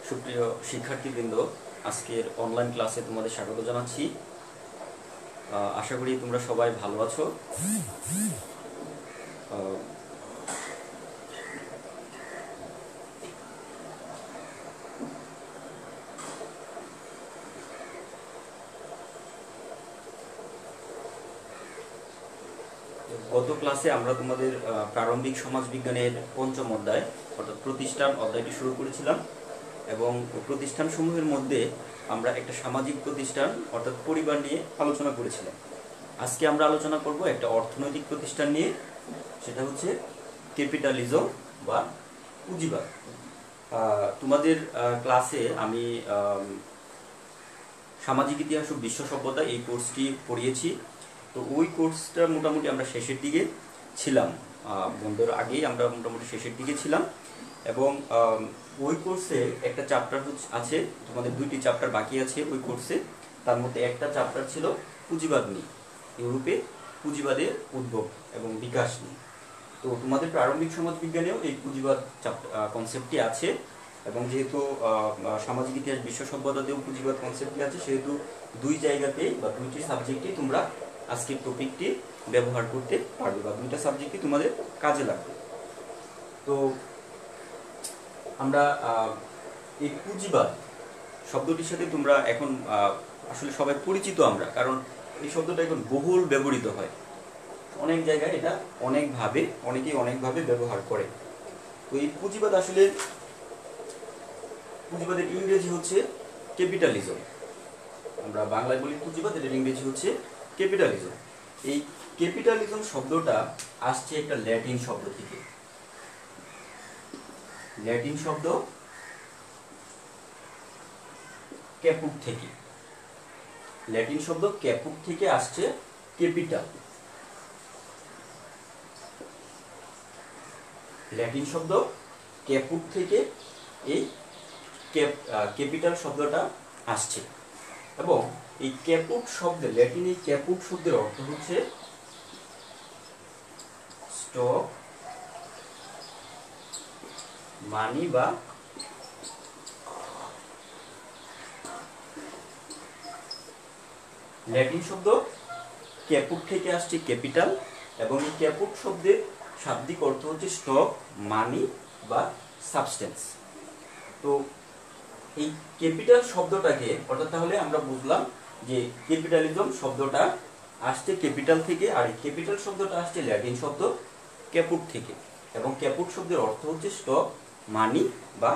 সুপ্রিয় শিক্ষার্থীবৃন্দ, আজকের অনলাইন ক্লাসে তোমাদের স্বাগত জানাচ্ছি। আশা করি তোমরা সবাই ভালো আছো। গত ক্লাসে আমরা তোমাদের প্রারম্ভিক সমাজবিজ্ঞানের পঞ্চম অধ্যায় অর্থাৎ প্রতিষ্ঠান অধ্যায়টি শুরু করেছিলাম এবং প্রতিষ্ঠান সমূহের মধ্যে আমরা একটা সামাজিক প্রতিষ্ঠান অর্থাৎ পরিবার নিয়ে আলোচনা করেছিলাম। আজকে আমরা আলোচনা করব একটা অর্থনৈতিক প্রতিষ্ঠান নিয়ে, সেটা হচ্ছে ক্যাপিটালিজম বা পুঁজিবাদ। তোমাদের ক্লাসে আমি সামাজিক ইতিহাস ও বিশ্ব সভ্যতা এই কোর্সটি পড়িয়েছি। তো ওই কোর্সটা মোটামুটি আমরা শেষের দিকে ছিলাম, বন্ধের আগেই আমরা মোটামুটি শেষের দিকে ছিলাম এবং ওই কোর্সে একটা চ্যাপ্টার আছে, তোমাদের দুইটি চ্যাপ্টার বাকি আছে ওই কোর্সে। তার মধ্যে একটা চ্যাপ্টার ছিল পুঁজিবাদ নিয়ে, ইউরোপে পুঁজিবাদের উদ্ভব এবং বিকাশ নিয়ে। তো তোমাদের প্রারম্ভিক সমাজবিজ্ঞানেও এই পুঁজিবাদ কনসেপ্টটি আছে এবং যেহেতু সামাজিক ইতিহাস বিশ্ব সভ্যতাতেও পুঁজিবাদ কনসেপ্টটি আছে, সেহেতু দুই জায়গাতেই বা দুইটি সাবজেক্টে তোমরা আজকের টপিকটি ব্যবহার করতে পারবে বা দুইটা সাবজেক্টই তোমাদের কাজে লাগবে। তো আমরা এই পুঁজিবাদ শব্দটির সাথে তোমরা এখন আসলে সবাই পরিচিত আমরা, কারণ এই শব্দটা এখন বহুল ব্যবহৃত হয় অনেক জায়গায়, এটা অনেকেই অনেকভাবে ব্যবহার করে। তো এই পুঁজিবাদ আসলে পুঁজিবাদের ইংরেজি হচ্ছে ক্যাপিটালিজম। আমরা বাংলায় বলি পুঁজিবাদ, এর ইংরেজি হচ্ছে ক্যাপিটালিজম। এই ক্যাপিটালিজম শব্দটা আসছে একটা ল্যাটিন শব্দ থেকে। ল্যাটিন শব্দ ক্যাপুট থেকে, ল্যাটিন শব্দ ক্যাপুট থেকে আসছে ক্যাপিটাল। ল্যাটিন শব্দ ক্যাপুট থেকে এই ক্যাপিটাল শব্দটা আসছে এবং এই ক্যাপুট শব্দের ল্যাটিন এই ক্যাপুট শব্দের অর্থ হচ্ছে স্টক, মানি বা ল্যাটিন শব্দ ক্যাপুট থেকে আসছে ক্যাপিটাল এবং এই ক্যাপুট শব্দের শাব্দিক অর্থ হচ্ছে স্টক, মানি বা সাবস্টেন্স। তো এই ক্যাপিটাল শব্দটাকে অর্থাৎ তাহলে আমরা বুঝলাম যে ক্যাপিটালিজম শব্দটা আসছে ক্যাপিটাল থেকে, আর এই ক্যাপিটাল শব্দটা আসছে ল্যাটিন শব্দ ক্যাপুট থেকে এবং ক্যাপুট শব্দের অর্থ হচ্ছে স্টক, মানি বা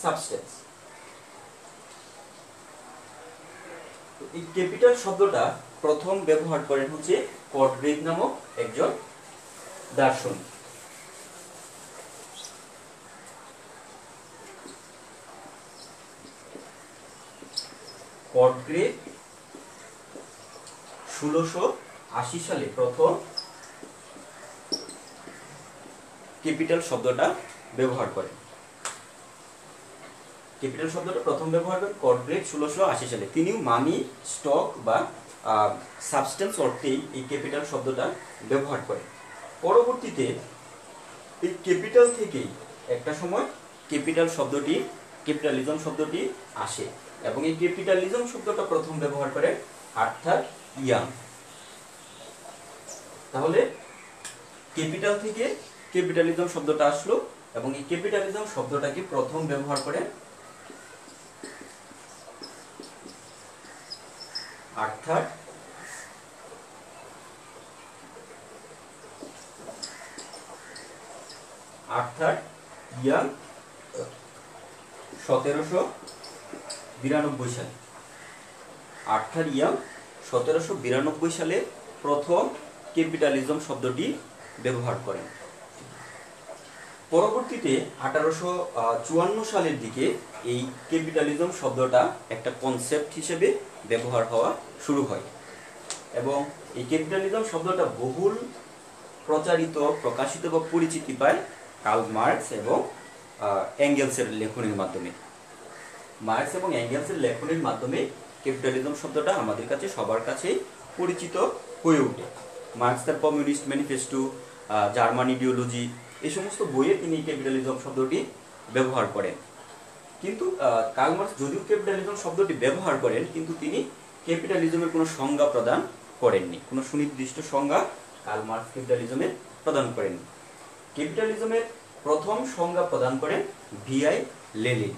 সাবস্টেন্স। এই ক্যাপিটাল শব্দটা প্রথম ব্যবহার করেন হচ্ছে কটগ্রেভ নামক একজন দার্শনিক। কটগ্রেভ 1680 সালে প্রথম ক্যাপিটাল শব্দটা ব্যবহার করেন। ক্যাপিটাল শব্দটা প্রথম ব্যবহার করেন কটগ্রেভ 1680 সালে। তিনিও মানি, স্টক বা সাবস্টেন্স অর্থেই এই ক্যাপিটাল শব্দটা ব্যবহার করেন। পরবর্তীতে এই ক্যাপিটাল থেকেই একটা সময় ক্যাপিটালিজম শব্দটি আসে এবং এই ক্যাপিটালিজম শব্দটা প্রথম ব্যবহার করে আর্থার ইয়াং। তাহলে ক্যাপিটাল থেকে ক্যাপিটালিজম শব্দটা আসলো এবং এই ক্যাপিটালিজম শব্দটাকে প্রথম ব্যবহার করে আর্থার ইয়াং 1792 সালে। আর্থার ইয়াং 1792 সালে প্রথম ক্যাপিটালিজম শব্দটি ব্যবহার করেন। পরবর্তীতে 1854 সালের দিকে এই ক্যাপিটালিজম শব্দটা একটা কনসেপ্ট হিসেবে ব্যবহার হওয়া শুরু হয় এবং এই ক্যাপিটালিজম শব্দটা বহুল প্রচারিত, প্রকাশিত বা পরিচিতি পায় কার্ল মার্কস এবং এঙ্গেলসের লেখনীর মাধ্যমে। মার্কস এবং এঙ্গেলসের লেখনীর মাধ্যমে ক্যাপিটালিজম শব্দটা আমাদের কাছে সবার কাছে পরিচিত হয়ে ওঠে। মার্কস তার কমিউনিস্ট ম্যানিফেস্টো, জার্মান ইডিওলজি, এই সমস্ত বইয়ে তিনি ক্যাপিটালিজম শব্দটি ব্যবহার করেন। কিন্তু কার্ল মার্কস যদিও ক্যাপিটালিজম শব্দটি ব্যবহার করেন, কিন্তু তিনি ক্যাপিটালিজমের কোনো সংজ্ঞা প্রদান করেননি, কোনো সুনির্দিষ্ট সংজ্ঞা কার্ল মার্কস ক্যাপিটালিজমের প্রদান করেননি। ক্যাপিটালিজমের প্রথম সংজ্ঞা প্রদান করেন ভিআই লেনিন।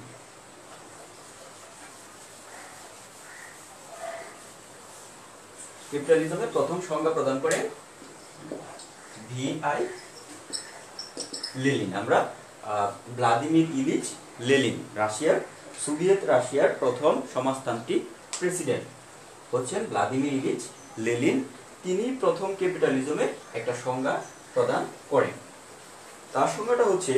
ক্যাপিটালিজমের প্রথম সংজ্ঞা প্রদান করেন ভিআই লেনিন। আমরা ভ্লাদিমির ইলিচ লেনিন, রাশিয়ার, সোভিয়েত রাশিয়ার প্রথম সমাজতান্ত্রিক প্রেসিডেন্ট হচ্ছেন ভ্লাদিমির ইলিচ লেনিন। তিনি প্রথম ক্যাপিটালিজমের একটা সংজ্ঞা প্রদান করেন। তার সংজ্ঞাটা হচ্ছে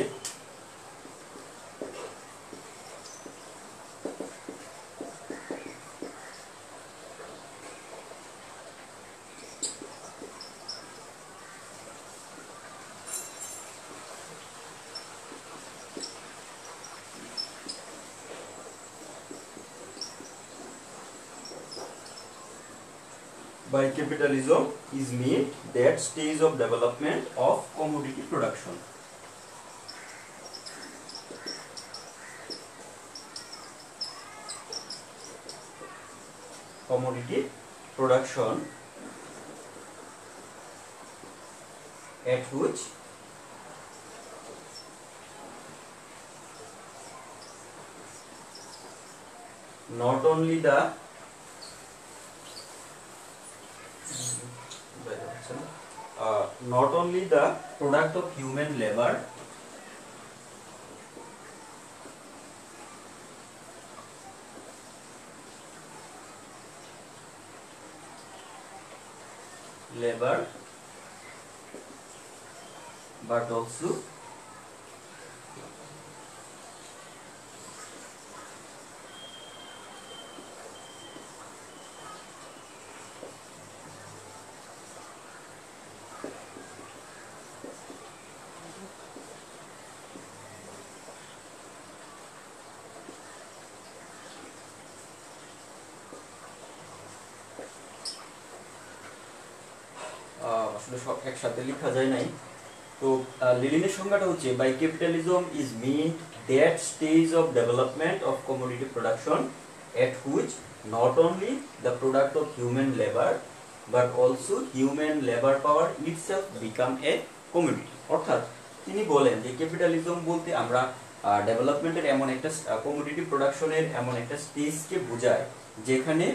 by capitalism is meant that stage of development of commodity production. Commodity production at which not only the product of human labor but also আসলে সব একসাথে লেখা যায় নাই। তো লেনিনের সংজ্ঞাটা হচ্ছে by capitalism is meant that stage of development of commodity production at which not only the product of human labour but also human labour power itself become a commodity. অর্থাৎ তিনি বলেন যে ক্যাপিটালিজম বলতে আমরা ডেভেলপমেন্টের এমন একটা কমোডিটি প্রোডাকশনের এমন একটা স্টেজকে বোঝায় যেখানে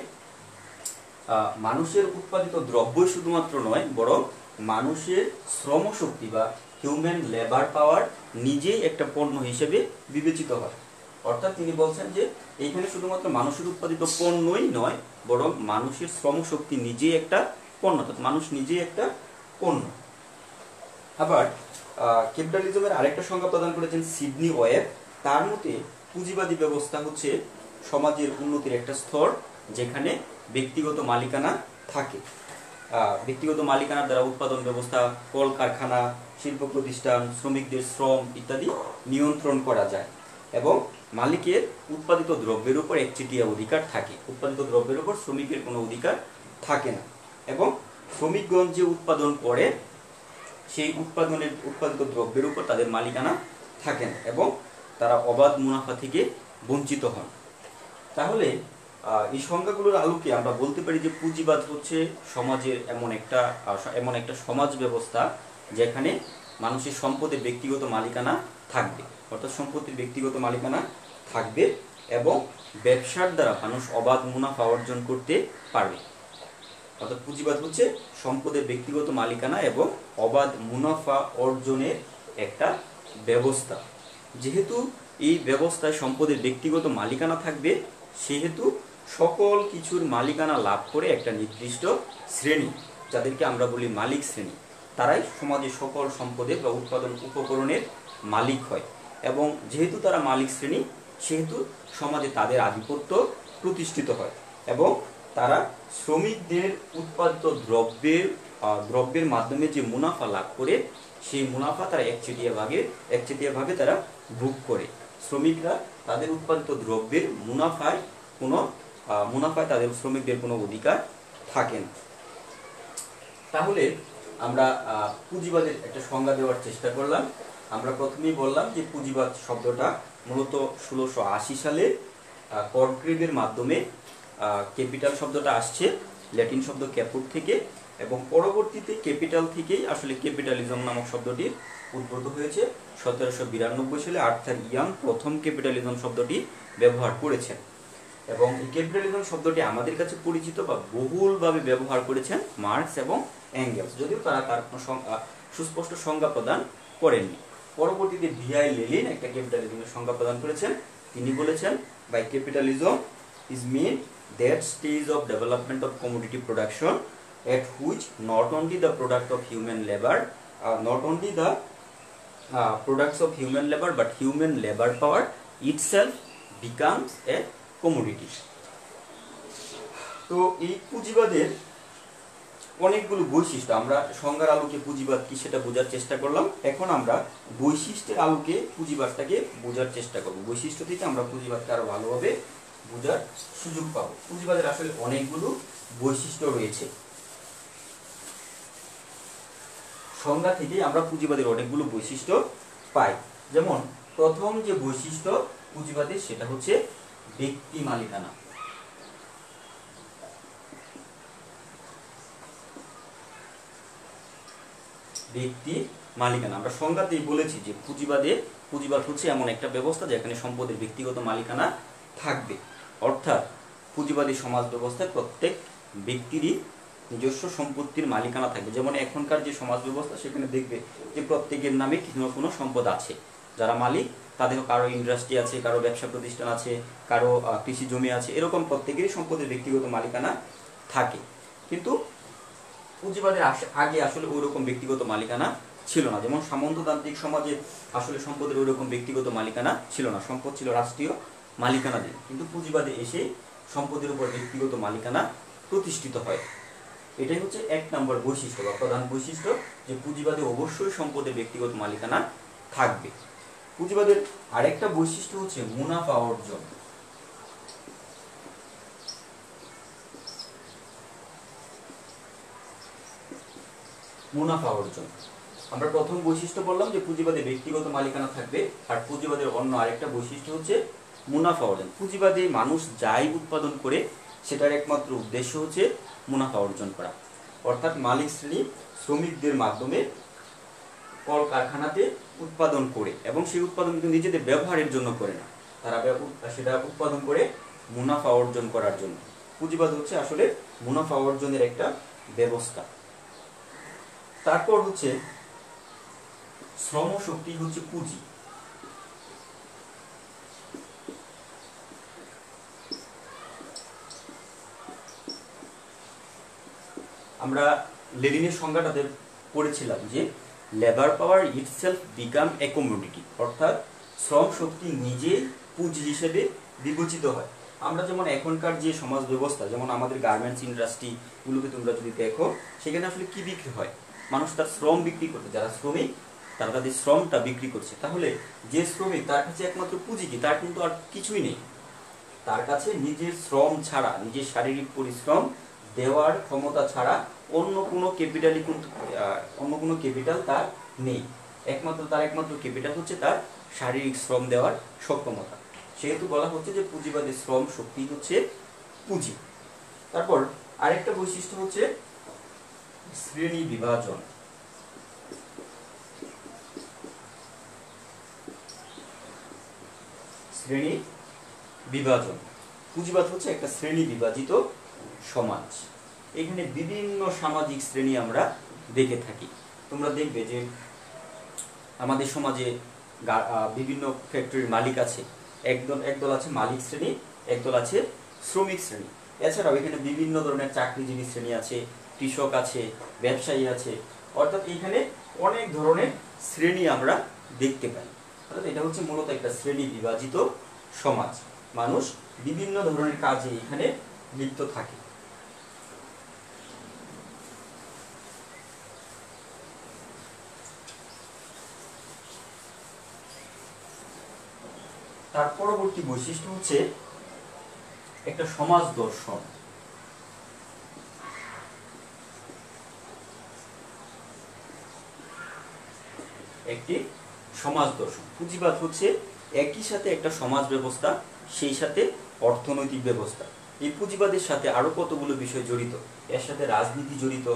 মানুষের উৎপাদিত দ্রব্য শুধুমাত্র নয়, বরং মানুষের শ্রমশক্তি বা হিউম্যান লেবার পাওয়ার নিজেই একটা পণ্য হিসেবে বিবেচিত হয়। অর্থাৎ তিনি বলছেন যে এইখানে শুধুমাত্র মানুষের উৎপাদিত পণ্যই নয়, বরং মানুষের শ্রমশক্তি নিজেই একটা পণ্য, অর্থাৎ মানুষ নিজেই একটা পণ্য। আবার ক্যাপিটালিজমের আরেকটা সংজ্ঞা প্রদান করেছেন সিডনি ওয়েব। তার মতে পুঁজিবাদী ব্যবস্থা হচ্ছে সমাজের উন্নতির একটা স্তর যেখানে ব্যক্তিগত মালিকানা থাকে। ব্যক্তিগত মালিকানার দ্বারা উৎপাদন ব্যবস্থা, কলকারখানা, শিল্প প্রতিষ্ঠান, শ্রমিকদের শ্রম ইত্যাদি নিয়ন্ত্রণ করা যায় এবং মালিকের উৎপাদিত দ্রব্যের উপর একচেটিয়া অধিকার থাকে। উৎপাদিত দ্রব্যের উপর শ্রমিকের কোনো অধিকার থাকে না এবং শ্রমিকগণ যে উৎপাদন করে সেই উৎপাদিত দ্রব্যের উপর তাদের মালিকানা থাকে না এবং তারা অবাধ মুনাফা থেকে বঞ্চিত হন। তাহলে এই সংজ্ঞাগুলোর আলোকে আমরা বলতে পারি যে পুঁজিবাদ হচ্ছে সমাজের এমন একটা সমাজ ব্যবস্থা যেখানে মানুষের সম্পদের ব্যক্তিগত মালিকানা থাকবে, অর্থাৎ সম্পত্তির ব্যক্তিগত মালিকানা থাকবে এবং ব্যবসার দ্বারা মানুষ অবাধ মুনাফা অর্জন করতে পারবে। অর্থাৎ পুঁজিবাদ হচ্ছে সম্পদের ব্যক্তিগত মালিকানা এবং অবাধ মুনাফা অর্জনের একটা ব্যবস্থা। যেহেতু এই ব্যবস্থায় সম্পদের ব্যক্তিগত মালিকানা থাকবে, সেহেতু সকল কিছুর মালিকানা লাভ করে একটা নির্দিষ্ট শ্রেণী, যাদেরকে আমরা বলি মালিক শ্রেণী, তারাই সমাজের সকল সম্পদের বা উৎপাদন উপকরণের মালিক হয় এবং যেহেতু তারা মালিক শ্রেণী, সেহেতু সমাজে তাদের আধিপত্য প্রতিষ্ঠিত হয় এবং তারা শ্রমিকদের উৎপাদিত দ্রব্যের মাধ্যমে যে মুনাফা লাভ করে সেই মুনাফা তারা একচেটিয়াভাবে তারা ভোগ করে। শ্রমিকরা তাদের উৎপাদিত দ্রব্যের মুনাফায় তাদের শ্রমিকদের কোনো অধিকার থাকে না। তাহলে আমরা পুঁজিবাদের একটা সংজ্ঞা দেওয়ার চেষ্টা করলাম। আমরা প্রথমেই বললাম যে পুঁজিবাদ শব্দটা মূলত 1680 সালে কনক্রিটের মাধ্যমে ক্যাপিটাল শব্দটা আসছে ল্যাটিন শব্দ ক্যাপুট থেকে, এবং পরবর্তীতে ক্যাপিটাল থেকেই আসলে ক্যাপিটালিজম নামক শব্দটি উদ্ভূত হয়েছে। 1792 সালে আর্থার ইয়াং প্রথম ক্যাপিটালিজম শব্দটি ব্যবহার করেছেন, এবং এই ক্যাপিটালিজম শব্দটি আমাদের কাছে পরিচিত বা বহুলভাবে ব্যবহার করেছেন মার্কস এবং এঙ্গেলস, যদিও তারা তার সুস্পষ্ট সংজ্ঞা প্রদান করেননি। পরবর্তীতে ভিআই লেনিন একটা ক্যাপিটালিজমের সংজ্ঞা প্রদান করেছেন। তিনি বলেছেন, by capitalism is mean that stage of development of commodity production at which not only the product of human labor, not only the products of human labor but human labor power itself becomes a commodity. তো এই পুঁজিবাদের অনেকগুলো বৈশিষ্ট্য, আমরা সংজ্ঞার আলোকে পুঁজিবাদ কি সেটা বোঝার চেষ্টা করলাম। এখন আমরা বৈশিষ্ট্যের আলোকে পুঁজিবাদটাকে বোঝার চেষ্টা করব। বৈশিষ্ট্য থেকে আমরা পুঁজিবাদকে আরো ভালোভাবে বোঝার সুযোগ পাবো। পুঁজিবাদের আসলে অনেকগুলো বৈশিষ্ট্য রয়েছে। সংজ্ঞা থেকে আমরা পুঁজিবাদের অনেকগুলো বৈশিষ্ট্য পাই। যেমন প্রথম যে বৈশিষ্ট্য পুঁজিবাদের সেটা হচ্ছে ব্যক্তি মালিকানা। ব্যক্তি মালিকানা, আমরা সংজ্ঞাতেই বলেছি যে পুঁজিবাদ হচ্ছে এমন একটা ব্যবস্থা যেখানে সম্পদের ব্যক্তিগত মালিকানা থাকবে, অর্থাৎ পুঁজিবাদী সমাজ ব্যবস্থায় প্রত্যেক ব্যক্তিরই নিজস্ব সম্পত্তির মালিকানা থাকবে। যেমন এখনকার যে সমাজ ব্যবস্থা সেখানে দেখবে যে প্রত্যেকের নামে কিছু না কোনো সম্পদ আছে, যারা মালিক তাদের কারো ইন্ডাস্ট্রি আছে, কারো ব্যবসা প্রতিষ্ঠান আছে, কারো কৃষি জমি আছে, এরকম প্রত্যেকেরই সম্পদের ব্যক্তিগত মালিকানা থাকে। কিন্তু পুঁজিবাদের আগে আসলে ওই রকম ব্যক্তিগত মালিকানা ছিল না। যেমন সামন্ততান্ত্রিক সমাজে আসলে সম্পদের ওই রকম ব্যক্তিগত মালিকানা ছিল না, সম্পদ ছিল রাষ্ট্রীয় মালিকানাধীন। কিন্তু পুঁজিবাদে এসে সম্পদের উপর ব্যক্তিগত মালিকানা প্রতিষ্ঠিত হয়। এটাই হচ্ছে এক নম্বর বৈশিষ্ট্য বা প্রধান বৈশিষ্ট্য, যে পুঁজিবাদে অবশ্যই সম্পদের ব্যক্তিগত মালিকানা থাকবে। পুঁজিবাদের আরেকটা বৈশিষ্ট্য হচ্ছে মুনাফা অর্জন। মুনাফা অর্জন, আমরা প্রথম বৈশিষ্ট্য বললাম যে পুঁজিবাদে ব্যক্তিগত মালিকানা থাকবে, আর পুঁজিবাদের অন্য আরেকটা বৈশিষ্ট্য হচ্ছে মুনাফা অর্জন। পুঁজিবাদে মানুষ যাই উৎপাদন করে সেটার একমাত্র উদ্দেশ্য হচ্ছে মুনাফা অর্জন করা, অর্থাৎ মালিক শ্রেণী শ্রমিকদের মাধ্যমে কলকারখানাতে উৎপাদন করে, এবং সেই উৎপাদন কিন্তু নিজেদের ব্যবহারের জন্য করে না, তারা সেটা উৎপাদন করে মুনাফা অর্জন করার জন্য। পুঁজিবাদ হচ্ছে আসলে মুনাফা অর্জনের একটা ব্যবস্থা। তারপর হচ্ছে শ্রম শক্তি হচ্ছে পুঁজি। আমরা লেনিনের সংজ্ঞাটাতে পড়েছিলাম যে labour power itself become a commodity, অর্থাৎ শ্রম শক্তি নিজে পুঁজি হিসেবে বিবেচিত হয়। আমরা যেমন এখনকার যে সমাজ ব্যবস্থা, যেমন আমাদের গার্মেন্টস ইন্ডাস্ট্রিগুলোকে তোমরা যদি দেখো, সেখানে আসলে কি বিক্রি হয়? মানুষ তার শ্রম বিক্রি করতে, যারা শ্রমিক তারা তাদের শ্রমটা বিক্রি করছে। তাহলে যে শ্রমিক, তার কাছে একমাত্র পুঁজি কি? তার কিন্তু আর কিছুই নেই। তার কাছে নিজের শ্রম ছাড়া, নিজের শারীরিক পরিশ্রম দেওয়ার ক্ষমতা ছাড়া অন্য কোনো ক্যাপিটাল তার নেই। তার একমাত্র ক্যাপিটাল হচ্ছে তার শারীরিক শ্রম দেওয়ার সক্ষমতা। সেহেতু বলা হচ্ছে যে পুঁজিবাদী শ্রম শক্তি হচ্ছে পুঁজি। তারপর আরেকটা বৈশিষ্ট্য হচ্ছে শ্রেণী বিভাজন। শ্রেণী বিভাজন, পুঁজিবাদ হচ্ছে একটা শ্রেণী বিভাজিত সমাজ। এখানে বিভিন্ন সামাজিক শ্রেণী আমরা দেখে থাকি। তোমরা দেখবে যে আমাদের সমাজে বিভিন্ন ফ্যাক্টরির মালিক আছে, একদল আছে মালিক শ্রেণী, একদল আছে শ্রমিক শ্রেণী। এছাড়াও এখানে বিভিন্ন ধরনের চাকরিজীবী শ্রেণী আছে, কৃষক আছে, ব্যবসায়ী আছে, অর্থাৎ এখানে অনেক ধরনের শ্রেণী আমরা দেখতে পাই। অর্থাৎ এটা হচ্ছে মূলত একটা শ্রেণী বিভাজিত সমাজ। মানুষ বিভিন্ন ধরনের কাজে এখানে লিপ্ত থাকে। তার পরবর্তী বৈশিষ্ট্য হচ্ছে একটা সমাজ দর্শন। একটি সমাজ দর্শন, পুঁজিবাদ হচ্ছে একই সাথে একটা সমাজ ব্যবস্থা, সেই সাথে অর্থনৈতিক ব্যবস্থা। এই পুঁজিবাদের সাথে আরো কতগুলো বিষয় জড়িত, এর সাথে রাজনীতি জড়িত,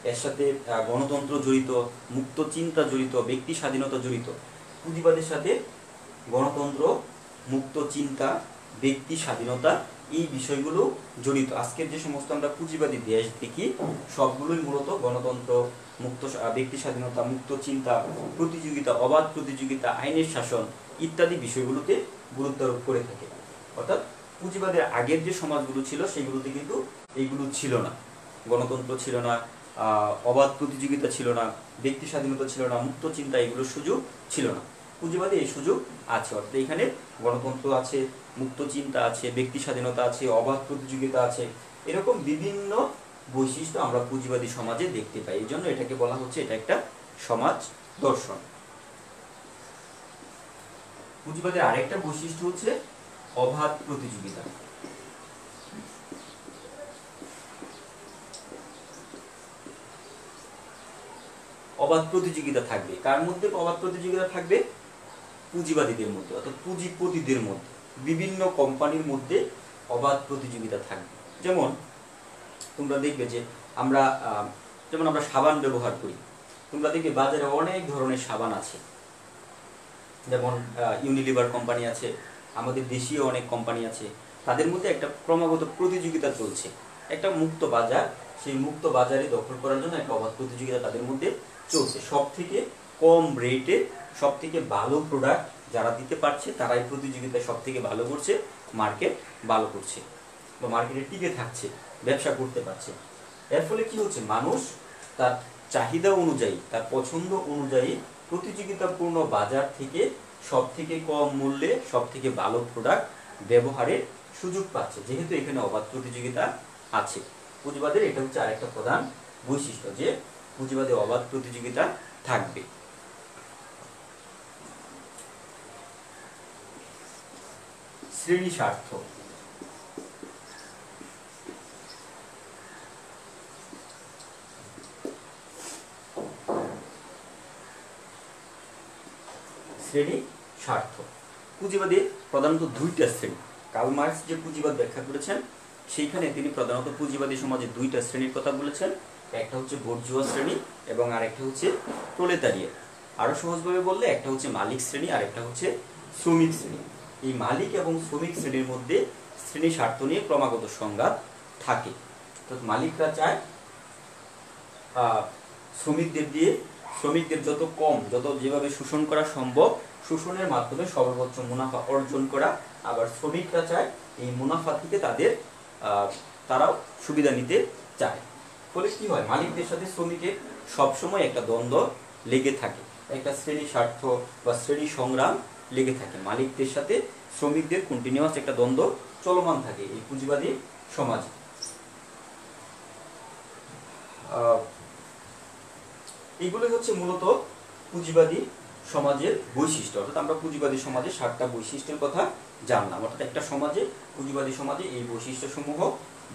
এর সাথে গণতন্ত্র জড়িত, মুক্ত চিন্তা জড়িত, ব্যক্তি স্বাধীনতা জড়িত। পুঁজিবাদের সাথে গণতন্ত্র, মুক্ত চিন্তা, ব্যক্তি স্বাধীনতা, এই বিষয়গুলো জড়িত। আজকের যে সমস্ত আমরা পুঁজিবাদী দেশ দেখি সবগুলোই মূলত গণতন্ত্র, মুক্ত ব্যক্তি স্বাধীনতা, মুক্ত চিন্তা, প্রতিযোগিতা, অবাধ প্রতিযোগিতা, আইনের শাসন ইত্যাদি বিষয়গুলোতে গুরুত্ব আরোপ করে থাকে। অর্থাৎ পুঁজিবাদের আগের যে সমাজগুলো ছিল সেগুলোতে কিন্তু এইগুলো ছিল না, গণতন্ত্র ছিল না, অবাধ প্রতিযোগিতা ছিল না, ব্যক্তি স্বাধীনতা ছিল না, মুক্ত চিন্তা এগুলোর সুযোগ ছিল না। পুঁজিবাদে এই সুযোগ আছে, অর্থাৎ এখানে গণতন্ত্র আছে, মুক্ত চিন্তা আছে, ব্যক্তি স্বাধীনতা আছে, অবাধ প্রতিযোগিতা আছে, এরকম বিভিন্ন বৈশিষ্ট্য আমরা পুঁজিবাদী সমাজে দেখতে পাই। এই জন্য এটাকে বলা হচ্ছে এটা একটা সমাজ দর্শন। পুঁজিবাদের আরেকটা বৈশিষ্ট্য হচ্ছে অবাধ প্রতিযোগিতা। অবাধ প্রতিযোগিতা থাকবে কার মধ্যে? অবাধ প্রতিযোগিতা থাকবে পুঁজিবাদীদের মধ্যে, অর্থাৎ পুঁজিপতিদের মধ্যে, বিভিন্ন কোম্পানির মধ্যে অবাধ প্রতিযোগিতা থাকবে। যেমন তোমরা দেখবে যে আমরা সাবান ব্যবহার করি, তোমরা দেখবে বাজারে অনেক ধরনের সাবান আছে, যেমন ইউনিলিভার কোম্পানি আছে, আমাদের দেশীয় অনেক কোম্পানি আছে, তাদের মধ্যে একটা ক্রমাগত প্রতিযোগিতা চলছে, একটা মুক্ত বাজার, সেই মুক্ত বাজারে দখল করার জন্য একটা অবাধ প্রতিযোগিতা তাদের মধ্যে চলছে। সব থেকে কম রেটে সব থেকে ভালো প্রোডাক্ট যারা দিতে পারছে তারাই প্রতিযোগিতায় সব থেকে ভালো করছে, মার্কেট ভালো করছে বা মার্কেটে টিকে থাকছে, ব্যবসা করতে পারছে। এর ফলে কি হচ্ছে, মানুষ তার চাহিদা অনুযায়ী, তার পছন্দ অনুযায়ী প্রতিযোগিতাপূর্ণ বাজার থেকে সব থেকে কম মূল্যে সব থেকে ভালো প্রোডাক্ট ব্যবহারের সুযোগ পাচ্ছে, যেহেতু এখানে অবাধ প্রতিযোগিতা আছে। পুঁজিবাদের এটা হচ্ছে আরেকটা প্রধান বৈশিষ্ট্য, যে পুঁজিবাদে অবাধ প্রতিযোগিতা থাকবে। শ্রেণী স্বার্থ। শ্রেণী স্বার্থ। পুঁজিবাদে প্রধানত দুইটা শ্রেণী। কার্ল মার্কস যে পুঁজিবাদ ব্যাখ্যা করেছেন সেইখানে তিনি প্রধানত পুঁজিবাদী সমাজে দুইটা শ্রেণীর কথা বলেছেন, একটা হচ্ছে বুর্জুয়া শ্রেণী এবং আরেকটা হচ্ছে প্রলেতারিয়েট। আরো সহজভাবে বললে একটা হচ্ছে মালিক শ্রেণী আর একটা হচ্ছে শ্রমিক শ্রেণী। এই মালিক এবং শ্রমিক শ্রেণীর মধ্যে শ্রেণী স্বার্থ নিয়ে ক্রমাগত সংঘাত থাকে। মালিকরা চায় শ্রমিকদের যত কম, যেভাবে শোষণ করা সম্ভব শোষণের মাধ্যমে সর্বোচ্চ মুনাফা অর্জন করা, আবার শ্রমিকরা চায় এই মুনাফা থেকে তারাও সুবিধা নিতে চায়। ফলে কি হয়, মালিকদের সাথে শ্রমিকের সবসময় একটা দ্বন্দ্ব লেগে থাকে, একটা শ্রেণী স্বার্থ বা শ্রেণী সংগ্রাম লেগে থাকে, মালিকদের সাথে শ্রমিকদের কন্টিনিউয়াস একটা দ্বন্দ্ব চলমান থাকে এই পুঁজিবাদী সমাজে। এইগুলো হচ্ছে মূলত পুঁজিবাদী সমাজের বৈশিষ্ট্য। অর্থাৎ আমরা পুঁজিবাদী সমাজের 7টা বৈশিষ্ট্যের কথা জানলাম। অর্থাৎ একটা সমাজে, পুঁজিবাদী সমাজে এই বৈশিষ্ট্য সমূহ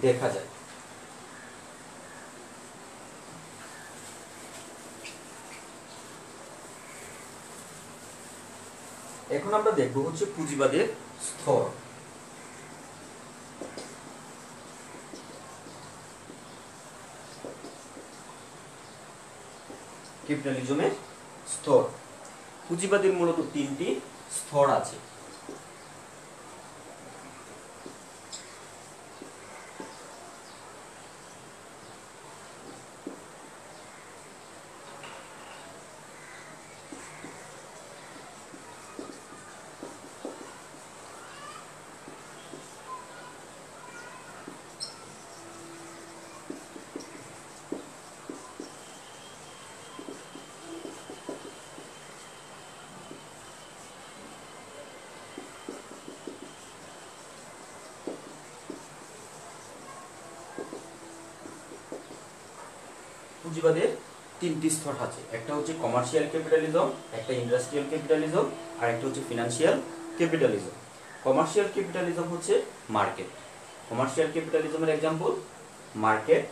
দেখা যায়। এখন আমরা দেখব হচ্ছে পুঁজিবাদের স্তর। ক্যাপিটালিজমের স্তর। পুঁজিবাদের মূলত 3টি স্তর আছে। পুঁজিবাদের 3টি স্তর আছে। একটা হচ্ছে কমার্শিয়াল ক্যাপিটালিজম, একটা ইন্ডাস্ট্রিয়াল ক্যাপিটালিজম, আর একটা হচ্ছে ফিনান্সিয়াল ক্যাপিটালিজম। কমার্শিয়াল ক্যাপিটালিজম হচ্ছে মার্কেট। কমার্শিয়াল ক্যাপিটালিজমের এক্সাম্পল মার্কেট,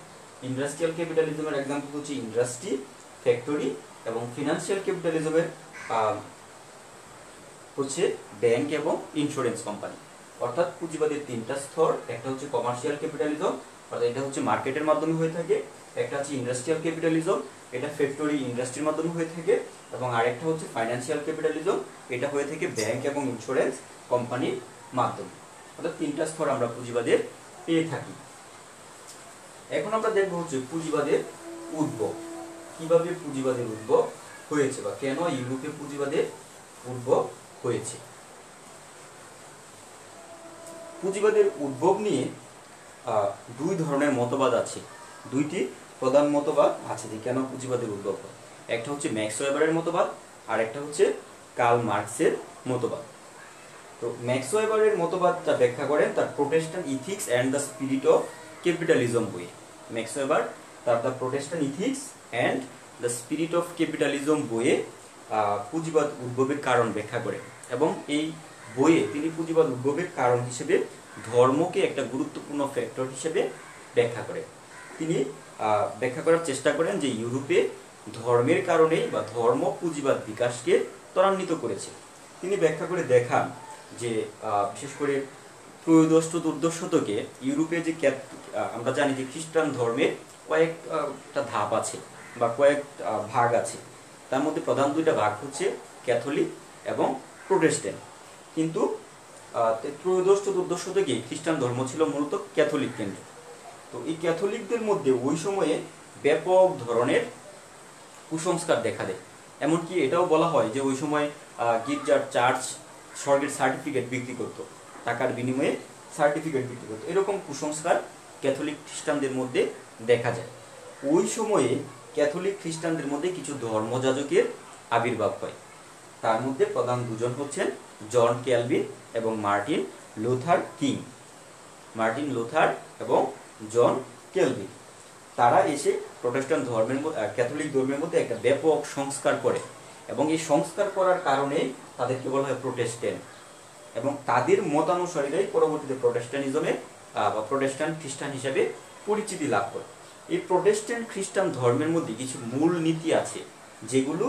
ইন্ডাস্ট্রিয়াল ক্যাপিটালিজমের এক্সাম্পল হচ্ছে ইন্ডাস্ট্রি, ফ্যাক্টরি, এবং ফিনান্সিয়াল ক্যাপিটালিজমের হচ্ছে ব্যাংক এবং ইন্স্যুরেন্স কোম্পানি। অর্থাৎ পুঁজিবাদের তিনটা স্তর, একটা হচ্ছে কমার্শিয়াল ক্যাপিটালিজম, অর্থাৎ এটা হচ্ছে মার্কেটের মাধ্যমে হয়ে থাকে, একটা হচ্ছে ইন্ডাস্ট্রিয়াল ক্যাপিটালিজম, এটা ফ্যাক্টরি ইন্ডাস্ট্রির মাধ্যমে হয়ে থাকে, এবং আরেকটা হচ্ছে ফাইন্যান্সিয়াল ক্যাপিটালিজম, এটা হয়ে থাকে ব্যাংক এবং ইন্স্যুরেন্স কোম্পানির মাধ্যমে। অর্থাৎ তিনটা স্তর আমরা পুঁজিবাদের পেয়ে থাকি। এখন আমরা দেখবো হচ্ছে পুঁজিবাদের উদ্ভব, কিভাবে পুঁজিবাদের উদ্ভব হয়েছে বা কেন ইউরোপে পুঁজিবাদের উদ্ভব হয়েছে। পুঁজিবাদের উদ্ভব নিয়ে দুই ধরনের মতবাদ আছে, দুইটি প্রধান মতবাদ আছে যে কেন পুঁজিবাদের উদ্ভব হয়। একটা হচ্ছে ম্যাক্স ওয়েবারের মতবাদ, আর একটা হচ্ছে কার্ল মার্কসের মতবাদ। তো ম্যাক্স ওয়েবারের মতবাদটা ব্যাখ্যা করেন তার Protestant ethics and the spirit of capitalism বইয়ে। ম্যাক্স ওয়েবার তার the Protestant ethics and the spirit of capitalism বইয়ে পুঁজিবাদ উদ্ভবের কারণ ব্যাখ্যা করেন, এবং এই বইয়ে তিনি পুঁজিবাদ উদ্ভবের কারণ হিসেবে ধর্মকে একটা গুরুত্বপূর্ণ ফ্যাক্টর হিসেবে ব্যাখ্যা করেন। তিনি ব্যাখ্যা করার চেষ্টা করেন যে ইউরোপে ধর্মের কারণেই বা ধর্ম পুঁজিবাদ বিকাশকে ত্বরান্বিত করেছে। তিনি ব্যাখ্যা করে দেখান যে বিশেষ করে ত্রয়োদশ চতুর্দশ শতকে ইউরোপে যে আমরা জানি যে খ্রিস্টান ধর্মের কয়েকটা ধাপ আছে বা কয়েক ভাগ আছে, তার মধ্যে প্রধান দুইটা ভাগ হচ্ছে ক্যাথলিক এবং প্রোটেস্ট্যান্ট। কিন্তু ত্রয়োদশ চতুর্দশ শতকে খ্রিস্টান ধর্ম ছিল মূলত ক্যাথলিক কেন্দ্র। তো এই ক্যাথলিকদের মধ্যে ওই সময়ে ব্যাপক ধরনের কুসংস্কার দেখা দেয়। এমনকি এটাও বলা হয় যে ওই সময় গির্জার চার্চ স্বর্গের সার্টিফিকেট বিক্রি করতো, টাকার বিনিময়ে সার্টিফিকেট বিক্রি করতো। এরকম কুসংস্কার ক্যাথলিক খ্রিস্টানদের মধ্যে দেখা যায়। ওই সময়ে ক্যাথলিক খ্রিস্টানদের মধ্যে কিছু ধর্মযাজকের আবির্ভাব হয়। তার মধ্যে প্রধান দুজন হচ্ছেন জন ক্যালভিন এবং Martin Luther king. Martin Luther এবং জন ক্যালভিন তারা এসে প্রোটেস্ট্যান্ট ধর্মের ক্যাথলিক ধর্মের মধ্যে একটা ব্যাপক সংস্কার করে, এবং এই সংস্কার করার কারণে তাদেরকে বলা হয় প্রোটেস্ট্যান্ট, এবং তাদের মতানুসারীরাই পরবর্তীতে প্রোটেস্ট্যান্টিজমে বা প্রোটেস্ট্যান্ট খ্রিস্টান হিসেবে পরিচিতি লাভ করে। এই প্রোটেস্ট্যান্ট খ্রিস্টান ধর্মের মধ্যে কিছু মূল নীতি আছে যেগুলো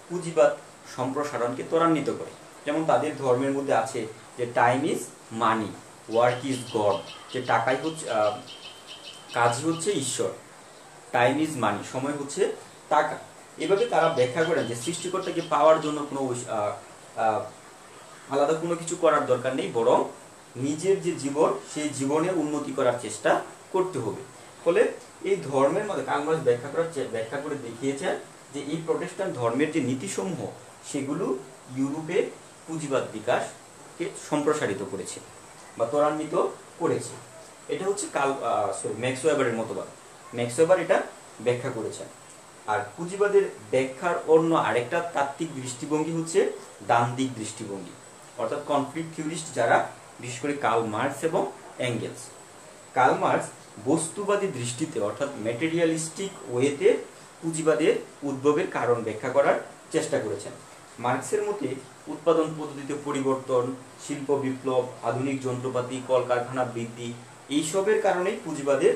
পুঁজিবাদ সম্প্রসারণকে ত্বরান্বিত করে। যেমন তাদের ধর্মের মধ্যে আছে যে time is money, work is god, যে টাকাই হচ্ছে কাজই হচ্ছে ঈশ্বর, টাইম ইজ মানি, সময় হচ্ছে টাকা। এভাবে তারা ব্যাখ্যা করেন যে সৃষ্টিকর্তাকে পাওয়ার জন্য কোনো আলাদা কোনো কিছু করার দরকার নেই, বরং নিজের যে জীবন সেই জীবনে উন্নতি করার চেষ্টা করতে হবে। ফলে এই ধর্মের মধ্যে কার্ল মার্কস ব্যাখ্যা করে দেখিয়েছেন যে এই প্রোটেস্ট্যান্ট ধর্মের যে নীতিসমূহ সেগুলো ইউরোপে পুঁজিবাদ বিকাশকে সম্প্রসারিত করেছে বা ত্বরান্বিত করেছে। এটা হচ্ছে ম্যাক্স ওয়েবারের মতবাদ। ম্যাক্স ওয়েবার এটা ব্যাখ্যা করেছেন। আর পুঁজিবাদের ব্যাখ্যার অন্য আরেকটা তাত্ত্বিক দৃষ্টিভঙ্গি হচ্ছে দ্বান্দ্বিক দৃষ্টিভঙ্গি, অর্থাৎ কনফ্লিক্ট থিওরিস্ট যারা, বিশেষ করে কার্ল মার্কস এবং এঙ্গেলস। কার্ল মার্কস বস্তুবাদী দৃষ্টিতে অর্থাৎ ম্যাটেরিয়ালিস্টিক ওয়েতে পুঁজিবাদের উদ্ভবের কারণ ব্যাখ্যা করার চেষ্টা করেছেন। মার্কসের মতে উৎপাদন পদ্ধতিতে পরিবর্তন, শিল্প বিপ্লব, আধুনিক যন্ত্রপাতি, কলকারখানা বৃদ্ধি, এইসবের কারণেই পুঁজিবাদের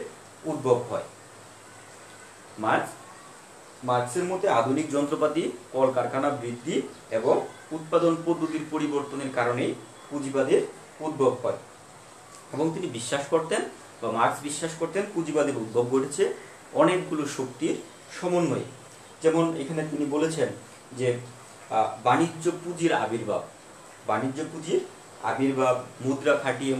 উদ্ভব হয়। মার্কসের মতে আধুনিক যন্ত্রপাতি, কলকারখানা বৃদ্ধি এবং উৎপাদন পদ্ধতির পরিবর্তনের কারণেই পুঁজিবাদের উদ্ভব হয়, এবং তিনি বিশ্বাস করতেন বা মার্কস বিশ্বাস করতেন পুঁজিবাদের উদ্ভব ঘটেছে অনেকগুলো শক্তির সমন্বয়ে। যেমন এখানে তিনি বলেছেন যে বাণিজ্য পুঁজির আবির্ভাব, মুদ্রা খাটিয়ে